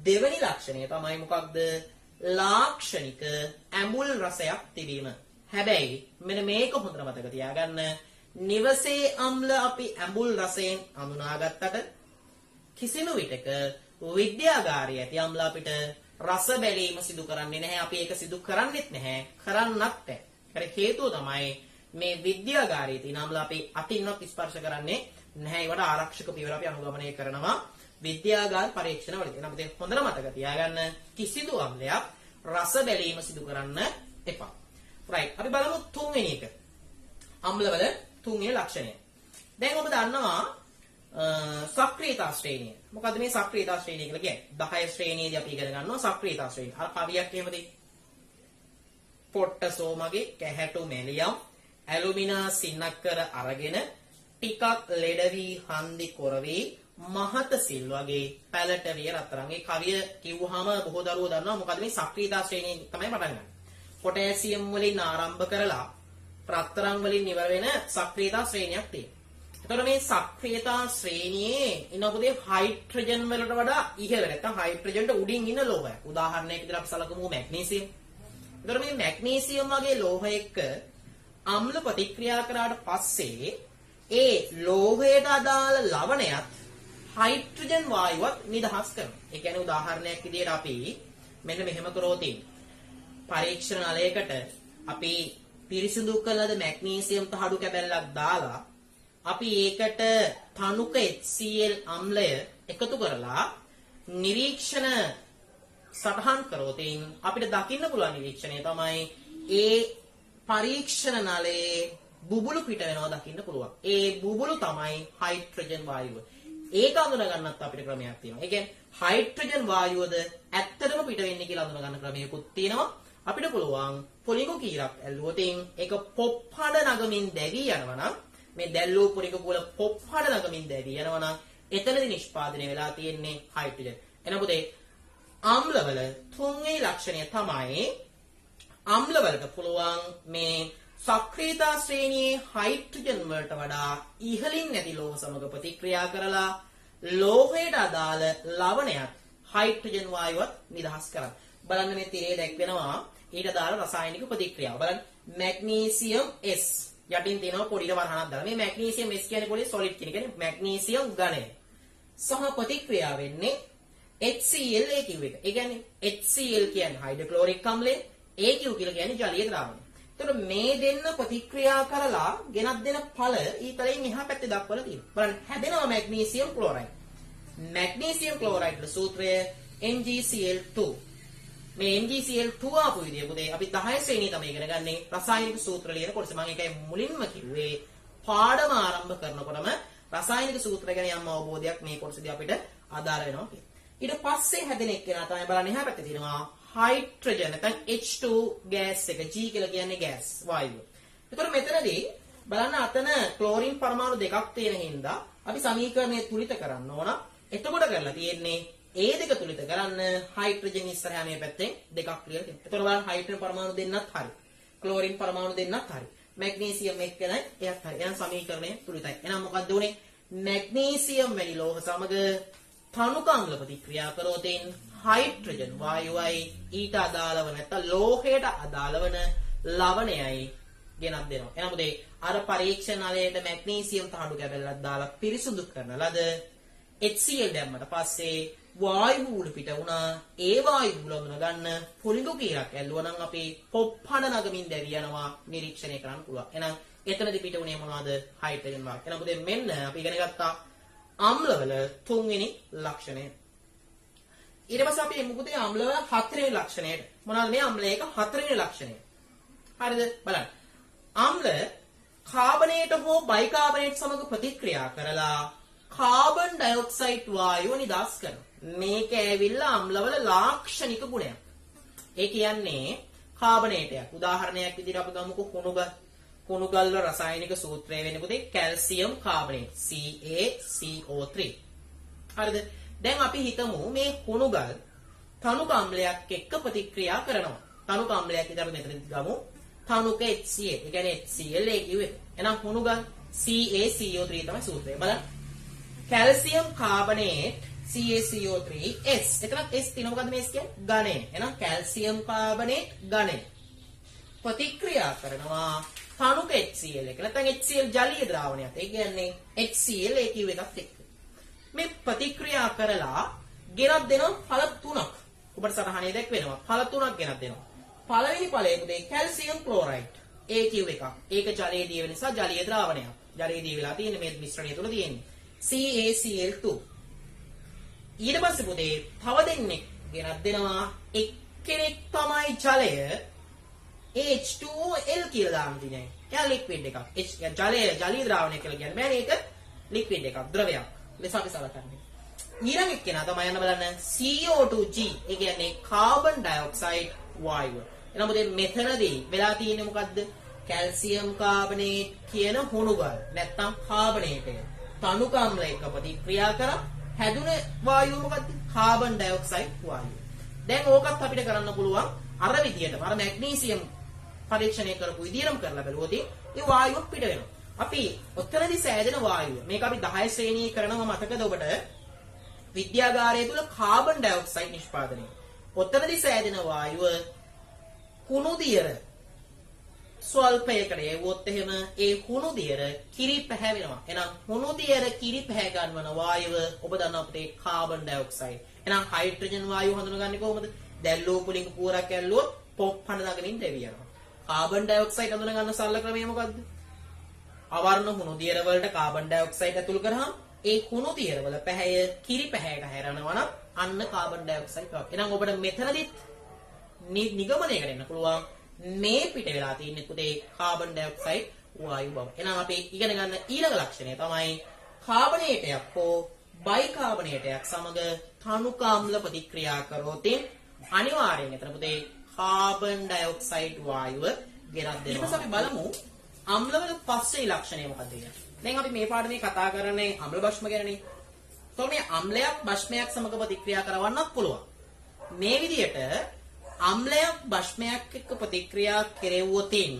දෙවෙනි ලක්ෂණය තමයි මොකක්ද? ලාක්ෂණික ඇඹුල් රසයක් තිබීම. හැබැයි මෙන්න මේක හොඳට මතක තියාගන්න. නිවසේ අම්ල අපි ඇඹුල් රසයෙන් හඳුනාගත්තට කිසිම විටක විද්‍යාගාරයේ ඇති අම්ල අපිට රස බැලීම සිදු කරන්නේ නැහැ. අපි ඒක සිදු කරන්නේත් නැහැ. කරන්නත් නැහැ. ඒකට හේතුව තමයි මේ විද්‍යාගාරයේ තියෙන අම්ල අපි අතින්වත් ස්පර්ශ කරන්නේ නැහැ. ඒවට ආරක්ෂක පියවර අපි අනුගමනය කරනවා විද්‍යාගාර පරීක්ෂණ වලදී. එහෙනම් අපිට හොඳට මතක තියාගන්න කිසිදු අම්ලයක් රස බැලීම සිදු කරන්න එපා. right. අපි බලමු තුන්වෙනි එක. අම්ලවල තුන්වෙනි ලක්ෂණය. දැන් ඔබ දන්නවා සක්‍රීයතා ශ්‍රේණිය. මොකද්ද මේ සක්‍රීයතා ශ්‍රේණිය කියලා කියන්නේ? 10 ශ්‍රේණියේදී අපි ඉගෙන ගන්නවා සක්‍රීයතා ශ්‍රේණිය. අර කවියක් එහෙමද? පොට්ටසෝ මගේ කැහැටු මෙලියම් ඇලුමිනා සින්නක්කර අරගෙන ටිකක් ලෙඩ වී හන්දි කොරවි මහත සිල් වගේ පැලට විය රත්තරන්. මේ කවිය කිව්වහම බොහෝ දරුවෝ දන්නවා මොකද මේ සක්‍රීයතා ශ්‍රේණිය තමයි පටන් ගන්න. පොටෑසියම් වලින් ආරම්භ කරලා රත්තරන් වලින් ඉවර වෙන සක්‍රීයතා ශ්‍රේණියක් තියෙනවා. එතකොට මේ සක්‍රීයතා ශ්‍රේණියේ ඉන්නකොදී හයිඩ්‍රජන් වලට වඩා ඉහළ නැත්නම් හයිඩ්‍රජන්ට උඩින් ඉන්න ලෝහයක්. උදාහරණයක් විදිහට අපි සලකමු මැග්නීසියම්. එතකොට මේ මැග්නීසියම් වගේ ලෝහය එක්ක අම්ල ප්‍රතික්‍රියා කරාට පස්සේ ඒ ලෝහයට අදාළ ලවණයත් හයිඩ්‍රජන් වායුවත් නිදහස් කරනවා. ඒ කියන්නේ උදාහරණයක් විදිහට අපි මෙන්න මෙහෙම කරොත් පරීක්ෂණ නලයකට අපි පිරිසිදු කළද මැග්නීසියම් තහඩු කැබැල්ලක් දාලා අපි ඒකට තනුක HCl අම්ලය එකතු කරලා නිරීක්ෂණ සටහන් කරොත් අපිට දකින්න පුළුවන් නිරීක්ෂණය තමයි ඒ පරීක්ෂණ නලයේ බුබුලු පිට වෙනවා දකින්න පුළුවන්. ඒ බුබුලු තමයි හයිඩ්‍රජන් වායුව. ඒක අඳුන ගන්නත් අපිට ක්‍රමයක් තියෙනවා. ඒ කියන්නේ හයිඩ්‍රජන් වායුවද ඇත්තටම පිට වෙන්නේ කියලා අඳුන ගන්න ක්‍රමයකුත් තියෙනවා. අපිට පුළුවන් පොලිගු කීරක් ඇල්ලුවොත් ඒක පොප්හඩ නගමින් දැවි යනවා නම් මේ දැල්ලූ පොලිගු වල පොප්හඩ නගමින් දැවි යනවා නම් එතනදී නිෂ්පාදනය වෙලා තියෙන්නේ හයිඩ්‍රජන්. එන පුතේ අම්ලවල තුන්වෙනි ලක්ෂණය තමයි අම්ලවලට පුළුවන් මේ සක්‍රීයතා ශ්‍රේණියේ හයිඩ්‍රජන් වලට වඩා ඉහළින් නැති ලෝහ සමග ප්‍රතික්‍රියා කරලා ලෝහයට අදාළ ලවණයත් හයිඩ්‍රජන් වායුවත් නිදහස් කරනවා. බලන්න මේ තිරේ දැක්වෙනවා ඊට අදාළ රසායනික ප්‍රතික්‍රියාව. බලන්න මැග්නීසියම් S යටින් තියෙනවා පොඩි වරහනක් දාලා. මේ මැග්නීසියම් S කියන්නේ පොඩි සොලිඩ් කියන එක. මැග්නීසියම් ඝනය. සහ ප්‍රතික්‍රියා වෙන්නේ HCl AQ එක. ඒ කියන්නේ HCl කියන්නේ හයිඩ්‍රොක්ලෝරික් අම්ලය, AQ කියලා කියන්නේ ජලීය ද්‍රාවණය. එතකොට මේ දෙන්න ප්‍රතික්‍රියා කරලා ගෙනත් දෙන ඵල ඊතලෙන් එහා පැත්තේ දක්වලා තියෙනවා. බලන්න හැදෙනවා මැග්නීසියම් ක්ලෝරයිඩ්. මැග්නීසියම් ක්ලෝරයිඩ් සූත්‍රය MgCl2. මේ MgCl2 ආපු විදිය පුතේ අපි 10 ශ්‍රේණිය තමයි ඉගෙන ගන්නේ රසායනික සූත්‍ර ලියන කොටස. මම ඒකයි මුලින්ම කිව්වේ පාඩම ආරම්භ කරනකොටම රසායනික සූත්‍ර ගැන යම් අවබෝධයක් මේ කොටසදී අපිට අදාළ වෙනවා කියලා. ඊට පස්සේ හැදෙන එක්කෙනා තමයි බලන්න එහා පැත්තේ තියෙනවා හයිඩ්‍රජන් නැත්නම් H2 ගෑස් එක. G කියලා කියන්නේ ගෑස් වායුව. ඒතකොට මෙතනදී බලන්න අතන ක්ලෝරින් පරමාණු දෙකක් තියෙන හින්දා අපි සමීකරණය තුලිත කරන්න ඕන. එතකොට කරලා තියෙන්නේ ඒ දෙක තුලිත කරන්න හයිඩ්‍රජන් ඉස්සරහා මේ පැත්තෙන් දෙකක් ලියලා තියෙනවා. එතකොට බලන්න හයිඩ්‍රජන් පරමාණු දෙන්නත් හරි. ක්ලෝරින් පරමාණු දෙන්නත් හරි. මැග්නීසියම් එක්කනයි එයත් හරි. එහෙනම් සමීකරණය තුලිතයි. එහෙනම් මොකක්ද උනේ? මැග්නීසියම් වැනි ලෝහ සමග තනුක අම්ල ප්‍රතික්‍රියා කරොතින් හයිඩ්‍රජන් වායුවයි ඊට අදාළ වන නැත්නම් ලෝහයට අදාළ වන ලවණයයි ගෙනත් දෙනවා. එහෙනම් පුතේ අර පරීක්ෂණාලයට මැග්නීසියම් තහඩු කැබල්ලක් දාලා පිරිසුදු කරන ලද HCl දැම්මට පස්සේ වායු බූල පිට වුණා. ඒ වායු බූල වුණ ගන්න පොලිඟු කීරක් ඇල්ලුවා නම් අපි පොප්පණ නගමින් දැවි යනවා නිරීක්ෂණය කරන්න පුළුවන්. එහෙනම් එතනදී පිට වුණේ මොනවද? හයිඩ්‍රජන් වායු. එහෙනම් පුතේ මෙන්න අපි ඉගෙන ගත්තා අම්ලවල තුන්වෙනි ලක්ෂණය. ඊට පස්සේ අපි එමු පුතේ අම්ලවල හතරවෙනි ලක්ෂණයට. මොනවාද මේ අම්ලයක හතරවෙනි ලක්ෂණය? හරිද? බලන්න. අම්ල කාබනේට හෝ බයිකාබනේට් සමග ප්‍රතික්‍රියා කරලා කාබන් ඩයොක්සයිඩ් වායුව නිදහස් කරනවා. මේක ඇවිල්ලා අම්ලවල ලාක්ෂණික ගුණයක්. ඒ කියන්නේ කාබනේටයක්. උදාහරණයක් විදිහට අපි ගමුකෝ කුණුගල්. කුණුගල් වල රසායනික සූත්‍රය වෙන්නේ පුතේ කැල්සියම් කාබනේට් CaCO3. හරිද? දැන් අපි හිතමු මේ කුණුගල් තනුක අම්ලයක් එක්ක ප්‍රතික්‍රියා කරනවා. තනුක අම්ලයක් විතර මෙතන ගමු. තනුක HCl. ඒ කියන්නේ HCl ඒ කිව්වේ. එහෙනම් කුණුගල් CaCO3 තමයි සූත්‍රය. බලන්න. Calcium carbonate CaCO3S. එතනත් S තියෙනවා. මොකද්ද මේ S කියන්නේ? ඝනය. එහෙනම් කැල්සියම් කාබනේට් ඝනය. ප්‍රතික්‍රියා කරනවා තනුක HCl එක. නැත්නම් HCl ජලීය ද්‍රාවණයක්. ඒ කියන්නේ HCl ඒ කිව්ව එකත් එක්ක. මේ ප්‍රතික්‍රියා කරලා ගෙනත් දෙනවා ඵල තුනක්. ඔබට සටහනේ දැක්වෙනවා. ඵල තුනක් ගෙනත් දෙනවා. පළවෙනි ඵලය පුතේ කැල්සියම් ක්ලෝරයිඩ්. ඒක කිව්ව එකක්. ඒක ජලයේ දිය වෙන නිසා ජලීය ද්‍රාවණයක්. ජලයේ දිය වෙලා තියෙන්නේ මේ මිශ්‍රණය තුල තියෙන්නේ. CaCl2. ඊට පස්සේ පුතේ තව දෙන්නෙක් ගෙනත් දෙනවා එක්කෙනෙක් තමයි ජලය H2OL කියලා දාන්න තියෙන්නේ. ඒක ලික්විඩ් එකක්. ජලය ජලීය ද්‍රාවණය කියලා කියන්නේ බෑනේ ඒක ලික්විඩ් එකක් ද්‍රවයක්. ලෙස අපි සලකන්නේ. ඊළඟ එක්කෙනා තමයි යන්න බලන්න CO2G. ඒ කියන්නේ කාබන් ඩයොක්සයිඩ් වායුව. එහෙනම් පුතේ මෙතනදී වෙලා තියෙන්නේ මොකද්ද? කැල්සියම් කාබනේට් කියන හුණුගල් නැත්නම් කාබනේටය. තනුක අම්ල එක්ක ප්‍රතික්‍රියා කරා හැදුන වායුව මොකද්ද? කාබන් ඩයොක්සයිඩ් වායුව. දැන් ඕකත් අපිට කරන්න පුළුවන් අර විදියටම අර මැග්නීසියම් පරීක්ෂණය කරපු විදියටම කරලා බලුවොත් ඒ වායුව පිට වෙනවා. අපි ඔතනදී සෑදෙන වායුව මේක අපි 10 ශ්‍රේණියේ කරනවා මතකද ඔබට? විද්‍යාගාරය තුල කාබන් ඩයොක්සයිඩ් නිෂ්පාදනය. ඔතනදී සෑදෙන වායුව කුණු දියර ස්වල්පයකට එවුවොත් එහෙම ඒ කුණු දියර කිරි පැහැවෙනවා. එහෙනම් කුණු දියර කිරි පැහැ ගන්නවන වායුව ඔබ දන්නවා අපේ කාබන් ඩයොක්සයිඩ්. එහෙනම් හයිඩ්‍රජන් වායුව හඳුනගන්නේ කොහොමද? දැල්ලෝ පුලින්ක පුරක් ඇල්ලුවොත් පොප්පන නගමින් දෙවි යනවා. කාබන් ඩයොක්සයිඩ් හඳුන ගන්න සරල ක්‍රමය මොකද්ද? අවර්ණ කුණු දියර වලට කාබන් ඩයොක්සයිඩ් ඇතුල් කරාම ඒ කුණු දියර වල පැහැය කිරි පැහැයට හැරෙනවා නම් අන්න කාබන් ඩයොක්සයිඩ් පාව. එහෙනම් ඔබට මෙතනදිත් නිගමනයකට එන්න පුළුවන් මේ පිට වෙලා තියෙන්නේ පුතේ කාබන් ඩයොක්සයිඩ් වායු බව. එහෙනම් අපි ඉගෙන ගන්න ඊළඟ ලක්ෂණය තමයි කාබනේටයක් හෝ බයිකාබනේටයක් සමග තනුක අම්ල ප්‍රතික්‍රියා කරොත් අනිවාර්යෙන් එතන පුතේ කාබන් ඩයොක්සයිඩ් වායුව ගෙනත් දෙනවා. ඊට පස්සේ අපි බලමු අම්ලවල පස්සේ ලක්ෂණය මොකක්ද කියලා. දැන් අපි මේ පාඩමේ කතා කරන්නේ අම්ල භෂ්ම ගැනනේ. එතකොට මේ අම්ලයක් භෂ්මයක් සමග ප්‍රතික්‍රියා කරවන්නත් පුළුවන්. මේ විදිහට අම්ලයක් භෂ්මයක් එක්ක ප්‍රතික්‍රියා කෙරෙව්වොතින්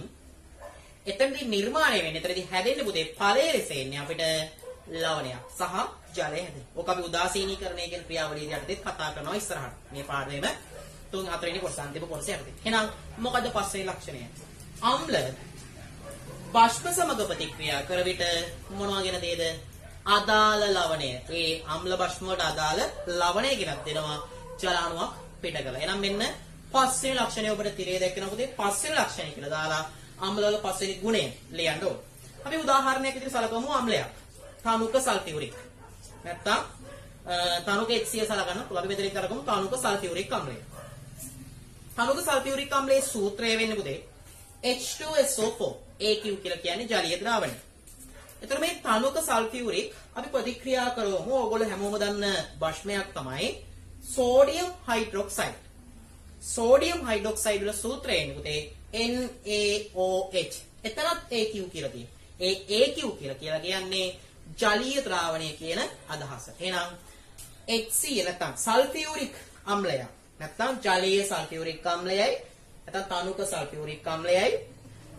එතනදී නිර්මාණය වෙන්නේ එතනදී හැදෙන්නේ පුතේ ඵලයේ ලෙස එන්නේ අපිට ලවණයක් සහ ජලය හැදෙනවා. ඕක අපි උදාසීනීකරණය කියන ක්‍රියාවලිය යටතේ කතා කරනවා ඉස්සරහට. මේ පාඩමේම 3-4 වෙනි කොටස අන්තිම කොටස යටතේ. එහෙනම් මොකද පස්සේ ලක්ෂණය? අම්ල භෂ්ම සමග ප්‍රතික්‍රියා කර විට මොනවා ගෙන දේද? අදාළ ලවණය. ඒ අම්ල භෂ්ම වලට අදාළ ලවණය ගෙනත් දෙනවා ජල අණුවක් පිට කරලා. එහෙනම් මෙන්න පස්වෙනි ලක්ෂණය ඔබට තිරේ දැක්කනකොට පස්වෙනි ලක්ෂණය කියලා දාලා අම්ල වල පස්වෙනි ගුණය ලියන්න ඕන. අපි උදාහරණයක් විදිහට සලකමු අම්ලයක්. තනුක සල්ෆියුරික්. නැත්තම් තනුක HCl සලකන්න පුළුවන්. අපි මෙතන කරගමු තනුක සල්ෆියුරික් අම්ලය. තනුක සල්ෆියුරික් අම්ලයේ සූත්‍රය වෙන්නේ පුතේ H2SO4. AQ කියලා කියන්නේ ජලීය ද්‍රාවණය. එතකොට මේ තනුක සල්ෆියුරික් අපි ප්‍රතික්‍රියා කරවමු. ඕගොල්ලෝ හැමෝම දන්න භෂ්මයක් තමයි සෝඩියම් හයිඩ්‍රොක්සයිඩ්. සෝඩියම් හයිඩ්‍රොක්සයිඩ් වල සූත්‍රය එන්නේ පුතේ NaOH. එතනත් AQ කියලා තියෙනවා. ඒ AQ කියලා කියන්නේ ජලීය ද්‍රාවණය කියන අදහස. එහෙනම් HCl නැත්නම් සල්ෆියුරික් අම්ලය නැත්නම් ජලීය සල්ෆියුරික් අම්ලයයි නැත්නම් තනුක සල්ෆියුරික් අම්ලයයි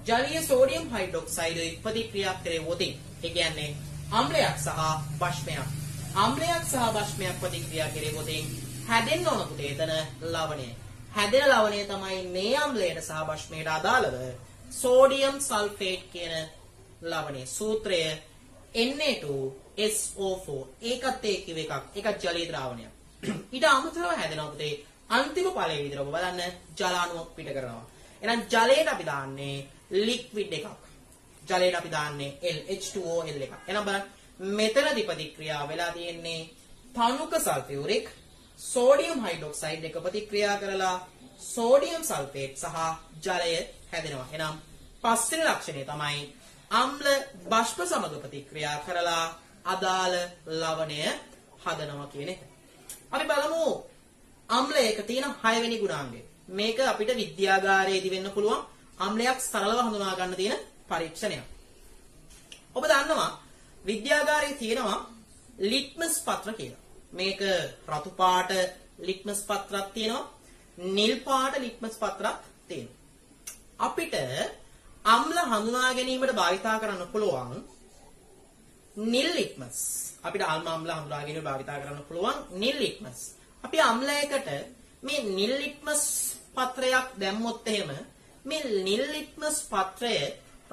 ජලීය සෝඩියම් හයිඩ්‍රොක්සයිඩ් ප්‍රතික්‍රියා කෙරෙවොත් ඒ කියන්නේ අම්ලයක් සහ භෂ්මයක්. අම්ලයක් සහ භෂ්මයක් ප්‍රතික්‍රියා කෙරෙනකොට හැදෙන්න ඕන පුතේ එතන ලවණය. හැදෙන ලවණය තමයි මේ අම්ලයට සහ භෂ්මයට අදාළව සෝඩියම් සල්ෆේට් කියන ලවණය. සූත්‍රය Na2SO4. ඒකත් ඒ කිව්ව එකක්. ඒකත් ජලීය ද්‍රාවණයක්. ඊට අමතරව හැදෙනවා පුතේ අන්තිම ඵලයේ විදිහට ඔබ බලන්න ජල අණුවක් පිට කරනවා. එහෙනම් ජලයට අපි දාන්නේ ලික්විඩ් එකක්. ජලයට අපි දාන්නේ H2OL එකක්. එහෙනම් බලන්න මෙතනදී ප්‍රතික්‍රියාව වෙලා තියෙන්නේ තනුක සල්ෆියුරික් සෝඩියම් හයිඩ්‍රොක්සයිඩ් එක ප්‍රතික්‍රියා කරලා සෝඩියම් සල්ෆේට් සහ ජලය හැදෙනවා. එහෙනම් පස්වෙනි ලක්ෂණය තමයි අම්ල බෂ්ප සමග ප්‍රතික්‍රියා කරලා අදාළ ලවණය හදනවා කියන එක. අපි බලමු අම්ලයක තියෙන 6 වෙනි ගුණාංගය. මේක අපිට විද්‍යාගාරයේදී වෙන්න පුළුවන් අම්ලයක් සරලව හඳුනා ගන්න තියෙන පරීක්ෂණයක්. ඔබ දන්නවා විද්‍යාගාරයේ තියෙනවා ලිට්මස් පත්‍ර කියලා. මේක රතු පාට ලිට්මස් පත්‍රයක් තියෙනවා, නිල් පාට ලිට්මස් පත්‍රයක් තියෙනවා. අපිට අම්ල හඳුනා ගැනීමට භාවිතා කරන්න පුළුවන් නිල් ලිට්මස්. අපිට අම්ල හඳුනා ගැනීමට භාවිතා කරන්න පුළුවන් නිල් ලිට්මස්. අපි අම්ලයකට මේ නිල් ලිට්මස් පත්‍රයක් දැම්මොත් එහෙම මේ නිල් ලිට්මස් පත්‍රය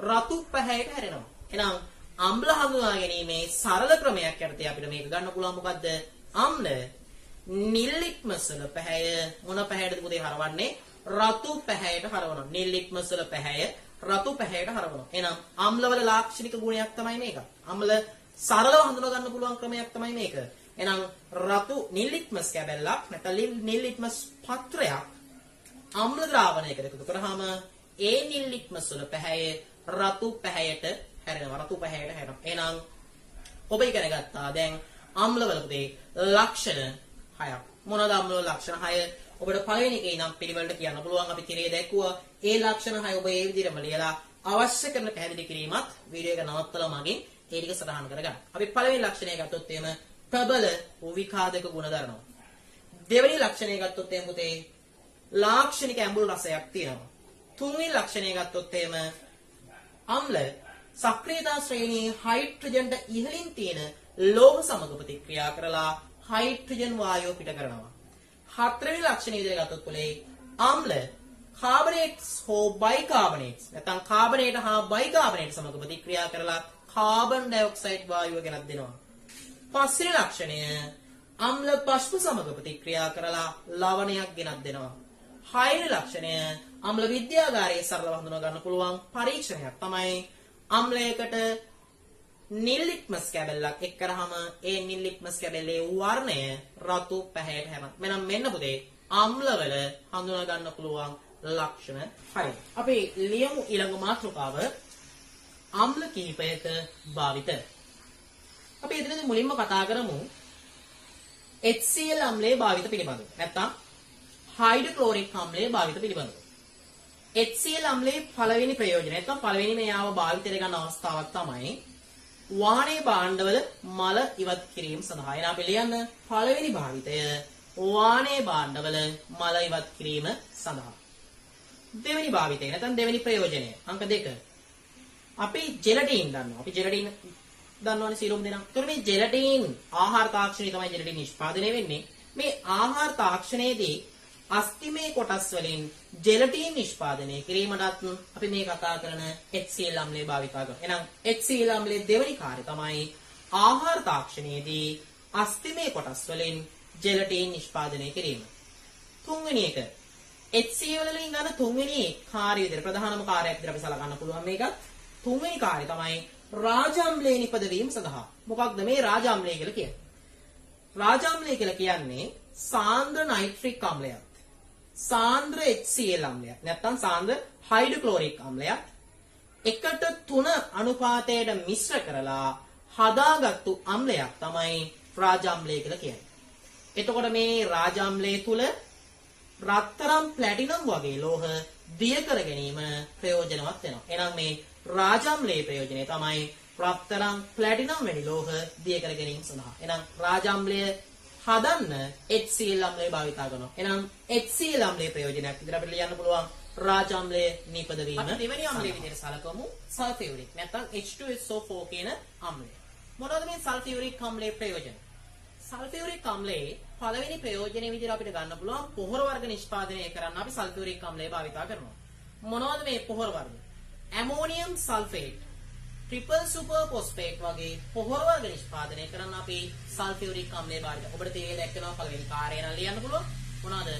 රතු පැහැයට හැරෙනවා. එහෙනම් අම්ල හඳුනා ගැනීමේ සරල ක්‍රමයක් යටතේ අපිට මේක ගන්න පුළුවන්. මොකද්ද? අම්ල නිල් ලිට්මස් වල පැහැය මොන පැහැයටද පුතේ හරවන්නේ? රතු පැහැයට හරවනවා. නිල් ලිට්මස් වල පැහැය රතු පැහැයට හරවනවා. එහෙනම් අම්ලවල ලාක්ෂණික ගුණයක් තමයි මේක. අම්ල සරලව හඳුනා ගන්න පුළුවන් ක්‍රමයක් තමයි මේක. එහෙනම් රතු නිල් ලිට්මස් කැබැල්ලක් නැත්නම් නිල් ලිට්මස් පත්‍රයක් අම්ල ද්‍රාවණයකට එකතු කරාම ඒ නිල් ලිට්මස් වල පැහැය රතු පැහැයට හැරෙනවා. රතු පැහැයට හැරෙනවා. එහෙනම් ඔබ ඉගෙන ගත්තා දැන් අම්ලවල පුතේ ලක්ෂණ 6ක්. මොනවාද අම්ලවල ලක්ෂණ 6? ඔබට පළවෙනි එකේ නම් පිළිවෙලට කියන්න පුළුවන්. අපි තිරේ දැක්කුවා. ඒ ලක්ෂණ 6 ඔබ ඒ විදිහටම ලියලා අවශ්‍ය කරන පැහැදිලි කිරීමත් වීඩියෝ එක නවත්තලා මගින් ඒ ටික සටහන් කරගන්න. අපි පළවෙනි ලක්ෂණය ගත්තොත් එහෙම ප්‍රබල විකාදක ගුණ දරනවා. දෙවෙනි ලක්ෂණය ගත්තොත් එහෙම පුතේ ලාක්ෂණික ඇඹුල් රසයක් තියෙනවා. තුන්වෙනි ලක්ෂණය ගත්තොත් එහෙම අම්ල සක්‍රියතා ශ්‍රේණියේ හයිඩ්‍රජන්ට ඉහළින් තියෙන ලෝහ සමග ප්‍රතික්‍රියා කරලා හයිඩ්‍රජන් වායුව පිට කරනවා. හතරවෙනි ලක්ෂණය විදිහට ගත්තොත් පුලේ අම්ල කාබනේට්ස් හෝ බයිකාබනේට්ස් නැත්නම් කාබනේට හා බයිකාබනේට සමග ප්‍රතික්‍රියා කරලා කාබන් ඩයොක්සයිඩ් වායුව ගෙනත් දෙනවා. පස්වෙනි ලක්ෂණය අම්ල බෂ්ප සමග ප්‍රතික්‍රියා කරලා ලවණයක් ගෙනත් දෙනවා. හයවෙනි ලක්ෂණය අම්ල විද්‍යාගාරයේ සරලව හඳුනා ගන්න පුළුවන් පරීක්ෂණයක් තමයි අම්ලයකට නිල් ලිට්මස් කැබැල්ලක් එක් කරාම ඒ නිල් ලිට්මස් කැබැල්ලේ වර්ණය රතු පැහැයට හැරෙනවා. මෙන්න පුතේ අම්ලවල හඳුනා ගන්න පුළුවන් ලක්ෂණ 6. අපි ලියමු ඊළඟ මාතෘකාව අම්ල කිහිපයක භාවිත. අපි එතනදී මුලින්ම කතා කරමු HCl අම්ලයේ භාවිත පිළිබඳව. නැත්නම් හයිඩ්‍රොක්ලෝරික් අම්ලයේ භාවිත පිළිබඳව. HCl අම්ලයේ පළවෙනි ප්‍රයෝජනය නැත්නම් පළවෙනි මේව භාවිතයට ගන්න අවස්ථාවක් තමයි වාහනේ භාණ්ඩවල මල ඉවත් කිරීම සඳහා. එන අපි ලියන්න පළවෙනි භාවිතය වාහනේ භාණ්ඩවල මල ඉවත් කිරීම සඳහා. දෙවෙනි භාවිතය නැත්නම් දෙවෙනි ප්‍රයෝජනය අංක 2. අපි ජෙලටින් දන්නවා. අපි ජෙලටින් දන්නවනේ සියලුම දෙනා. ඒතකොට මේ ජෙලටින් ආහාර තාක්ෂණය තමයි ජෙලටින් නිෂ්පාදනය වෙන්නේ. මේ ආහාර තාක්ෂණයේදී අස්තිමේ කොටස් වලින් ජෙලටින් නිෂ්පාදනය කිරීමටත් අපි මේ කතා කරන HCl අම්ලය භාවිතා කරනවා. එහෙනම් HCl අම්ලයේ දෙවෙනි කාර්යය තමයි ආහාර තාක්ෂණයේදී අස්තිමේ කොටස් වලින් ජෙලටින් නිෂ්පාදනය කිරීම. තුන්වෙනි එක HCl වලින් ගන්න තුන්වෙනි කාර්යය විදිහට ප්‍රධානම කාර්යයක් විදිහට අපි සලකන්න පුළුවන් මේක. තුන්වෙනි කාර්යය තමයි රාජාම්ලයේ නිපදවීම සඳහා. මොකක්ද මේ රාජාම්ලය කියලා කියන්නේ? රාජාම්ලය කියලා කියන්නේ සාන්ද්‍ර නයිට්‍රික් අම්ලයක්. සාන්ද්‍ර HCl අම්ලයක් නැත්නම් සාන්ද්‍ර හයිඩ්‍රොක්ලෝරික් අම්ලයක් 1:3 අනුපාතයට මිශ්‍ර කරලා හදාගත්තු අම්ලයක් තමයි රාජාම්ලය කියලා කියන්නේ. එතකොට මේ රාජාම්ලයේ තුල රත්තරන් ප්ලැටිනම් වගේ ලෝහ දිය කර ගැනීම ප්‍රයෝජනවත් වෙනවා. එහෙනම් මේ රාජාම්ලයේ ප්‍රයෝජනය තමයි රත්තරන් ප්ලැටිනම් වැනි ලෝහ දිය කර ගැනීම සඳහා. එහෙනම් රාජාම්ලය හදන්න HCl අම්ලය භාවිතා කරනවා. එහෙනම් HCl අම්ලයේ ප්‍රයෝජනයක් විදිහට අපිට ලියන්න පුළුවන් රාජාම්ලය නිපදවීම. අපි දෙවෙනි අම්ලයේ විදිහට සලකමු සල්ෆියුරික් නැත්නම් H2SO4 කියන අම්ලය. මොනවද මේ සල්ෆියුරික් අම්ලයේ ප්‍රයෝජන? සල්ෆියුරික් අම්ලයේ පළවෙනි ප්‍රයෝජනයේ විදිහට අපිට ගන්න පුළුවන් පොහොර වර්ග නිෂ්පාදනය කරන්න අපි සල්ෆියුරික් අම්ලය භාවිතා කරනවා. මොනවද මේ පොහොර වර්ග? Ammonium sulphate, triple super phosphate වගේ පොහොර වර්ග නිෂ්පාදනය කරන්න අපි සල්ෆියුරික් අම්ලය භාවිතා. ඔබට තේරෙන්නේ දැක්කනවා පළවෙනි කාර්යය නම් ලියන්න පුළුවන්. මොනවද?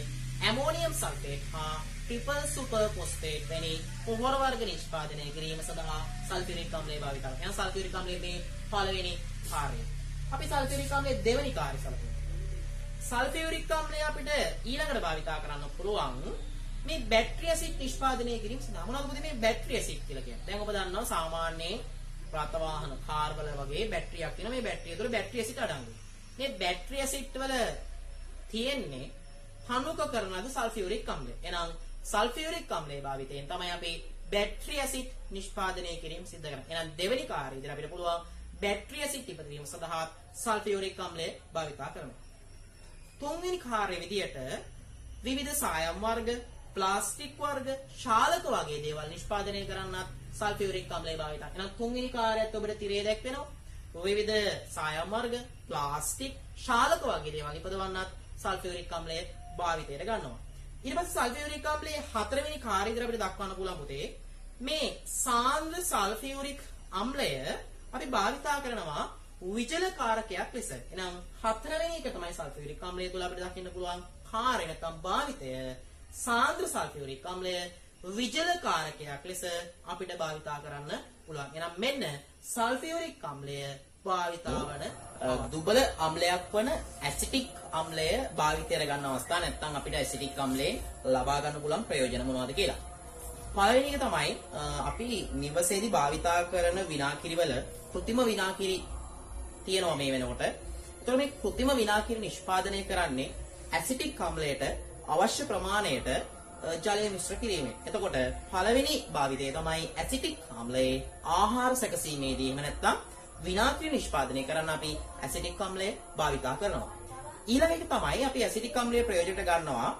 ඇමෝනියම් සල්ෆේට් හා ට්‍රිපල් සුපර් ෆොස්ෆේට් වැනි පොහොර වර්ග නිෂ්පාදනය කිරීම සඳහා සල්ෆියුරික් අම්ලය භාවිතා කරනවා. එහෙනම් සල්ෆියුරික් අම්ලයේ මේ පළවෙනි කාර්යය. අපි සල්ෆියුරික් අම්ලයේ දෙවෙනි කාර්යය සලකමු. සල්ෆියුරික් අම්ලය අපිට ඊළඟට භාවිතා කරන්න පුළුවන් මේ බැටරි ඇසිඩ් නිෂ්පාදනය කිරීම සඳහා. මොනවද මේ බැටරි ඇසිඩ් කියලා කියන්නේ? දැන් ඔබ දන්නවා සාමාන්‍යයෙන් රථවාහන කාර් වල වගේ බැටරියක් තියෙනවා. මේ බැටරිය තුළ බැටරි ඇසිඩ් අඩංගුයි. මේ බැටරි ඇසිඩ් වල තියෙන්නේ හනුක කරන ලද සල්ෆියුරික් අම්ලය. එහෙනම් සල්ෆියුරික් අම්ලයේ භාවිතයෙන් තමයි අපි බැටරි ඇසිඩ් නිෂ්පාදනය කිරීම සිදු කරන්නේ. එහෙනම් දෙවෙනි කාර්යය ඉදිරියට අපිට පුළුවන් බැටරි ඇසිඩ් ඉපදවීම සඳහා සල්ෆියුරික් අම්ලය භාවිතා කරනවා. තුන්වෙනි කාර්යය විදියට විවිධ සායම් වර්ග, ප්ලාස්ටික් වර්ග, ශාලක වගේ දේවල් නිෂ්පාදනය කරන්නත් සල්ෆියුරික් අම්ලය භාවිතා. එහෙනම් තුන්වෙනි කාර්යයත් ඔබට තිරේ දැක්වෙනවා. විවිධ සායම් වර්ග, ප්ලාස්ටික්, ශාලක වගේ දේවල් ඉපදවන්නත් සල්ෆියුරික් අම්ලය භාවිතයට ගන්නවා. ඊට පස්සේ සල්ෆියුරික් අම්ලයේ හතරවෙනි කාර්යය විදිහට අපිට දක්වන්න පුළුවන් පුතේ. මේ සාන්ද්‍ර සල්ෆියුරික් අම්ලය අපි භාවිතා කරනවා විජලකාරකයක් ලෙස. එහෙනම් හතරවෙනි එක තමයි සල්ෆියුරික් අම්ලය තුළ අපිට දකින්න පුළුවන් කාර්ය නැත්නම් භාවිතය. සාන්ද්‍ර සල්ෆියුරික් අම්ලය විජලකාරකයක් ලෙස අපිට භාවිතා කරන්න පුළුවන්. එහෙනම් මෙන්න සල්ෆියුරික් අම්ලය භාවිතා වන දුබල අම්ලයක් වන ඇසිටික් අම්ලය භාවිතයට ගන්න අවස්ථා නැත්නම් අපිට ඇසිටික් අම්ලයෙන් ලබා ගන්න පුළුවන් ප්‍රයෝජන මොනවද කියලා. පළවෙනි එක තමයි අපි නිවසේදී භාවිතා කරන විනාකිරි වල කෘත්‍රිම විනාකිරි තියෙනවා මේ වෙනකොට. ඒතර මේ කෘත්‍රිම විනාකිරි නිෂ්පාදනය කරන්නේ ඇසිටික් අම්ලයට අවශ්‍ය ප්‍රමාණයට ජලය මිශ්‍ර කිරීමෙන්. එතකොට පළවෙනි භාවිතය තමයි ඇසිටික් අම්ලයේ ආහාර සැකසීමේදී එහෙම නැත්නම් විනාකිරි නිෂ්පාදනය කරන්න අපි ඇසිටික් අම්ලය භාවිතා කරනවා. ඊළඟ එක තමයි අපි ඇසිටික් අම්ලයේ ප්‍රයෝජනට ගන්නවා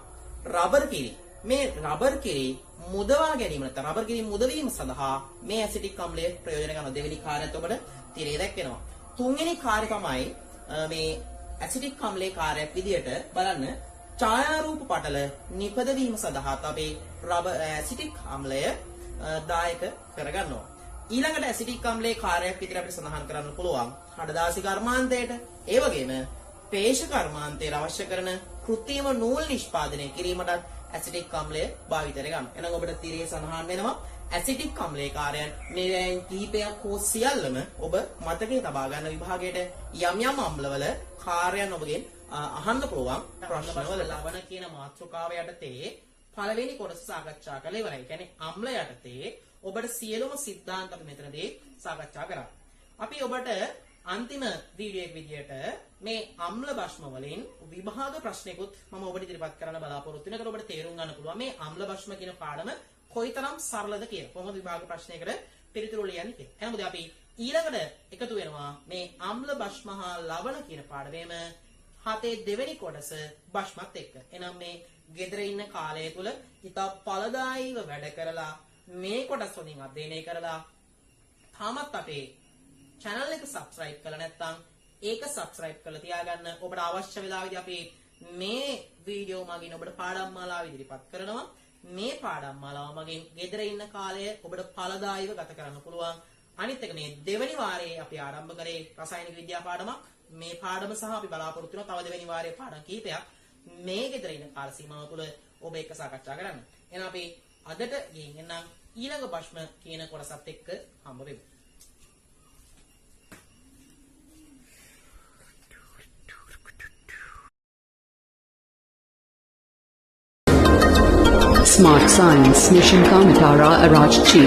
රබර් කිරි. මේ රබර් කිරි මුදවා ගැනීම නැත්නම් රබර් කිරි මුදවීම සඳහා මේ ඇසිටික් අම්ලයේ ප්‍රයෝජන ගන්නවා. දෙවෙනි කාර්යයත් ඔබට තිරේ දැක්වෙනවා. තුන්වෙනි කාර්යය තමයි මේ ඇසිටික් අම්ලයේ කාර්යයක් විදියට බලන්න ඡායාරූප පටල නිපදවීම සඳහා අපි ඇසිටික් අම්ලය දායක කරගන්නවා. ඊළඟට ඇසිටික් අම්ලයේ කාර්යයක් විදිහට අපිට සඳහන් කරන්න පුළුවන් හඩදාසි කර්මාන්තයට, ඒ වගේම පේෂ කර්මාන්තයට අවශ්‍ය කරන කෘත්‍රිම නූල් නිෂ්පාදනය කිරීමටත් ඇසිටික් අම්ලය භාවිතයට ගන්නවා. එහෙනම් ඔබට තිරේ සඳහන් වෙනවා ඇසිටික් අම්ලයේ කාර්යයන් මේ කීපයක් හෝ සියල්ලම ඔබ මතකයේ තබා ගන්න විභාගයට යම් යම් අම්ලවල කාර්යයන් ඔබගෙන් අහන්න පුළුවන් ප්‍රශ්නවල ලබන කියන මාතෘකාව යටතේ පළවෙනි කොටස සාකච්ඡා කරලා ඉවරයි. ඒ කියන්නේ අම්ල යටතේ ඔබට සියලුම સિદ્ધාන්ත අපි මෙතනදී සාකච්ඡා කරා. අපි ඔබට අන්තිම වීඩියෝ එක විදියට මේ අම්ල භස්ම වලින් විභාග ප්‍රශ්නයකුත් මම ඔබට ඉදිරිපත් කරන්න බලාපොරොත්තු වෙනවා. ඔබට තේරුම් ගන්න පුළුවන් මේ අම්ල භස්ම කියන පාඩම කොයිතරම් සරලද කියලා. කොහොමද විභාග ප්‍රශ්නයකට පිළිතුරු ලියන්නේ කියලා. එහෙනම් අපි ඊළඟට එකතු වෙනවා මේ අම්ල භස්ම හා ලවණ කියන පාඩමේම හතේ දෙවෙනි කොටස භස්මත් එක්ක. එහෙනම් මේ ගෙදර ඉන්න කාලය තුල ඉතා ඵලදායීව වැඩ කරලා මේ කොටස් වලින් අධ්‍යයනය කරලා තාමත් අපේ channel එක subscribe කරලා නැත්නම් ඒක subscribe කරලා තියාගන්න. ඔබට අවශ්‍ය වෙලාවෙදී අපි මේ වීඩියෝ මගින් ඔබට පාඩම් මාලාව ඉදිරිපත් කරනවා. මේ පාඩම් මාලාව මගින් ගෙදර ඉන්න කාලය ඔබට ඵලදායීව ගත කරන්න පුළුවන්. අනිත් එක මේ දෙවෙනි වාරයේ අපි ආරම්භ කරේ රසායනික විද්‍යා පාඩමක්. මේ පාඩම සහ අපි බලාපොරොත්තු වෙනවා තව දෙවෙනි වාරයේ පාඩම් කීපයක් මේ ගෙදර ඉන්න කාල සීමාව තුළ ඔබ එක්ක සාකච්ඡා කරන්න. එහෙනම් අපි අදට ගිහින් එන්නම් ඊළඟ ප්‍රශ්න කියන කොටසත් එක්ක හම්බ වෙමු. Smart Science Mission Kamatara Arachchi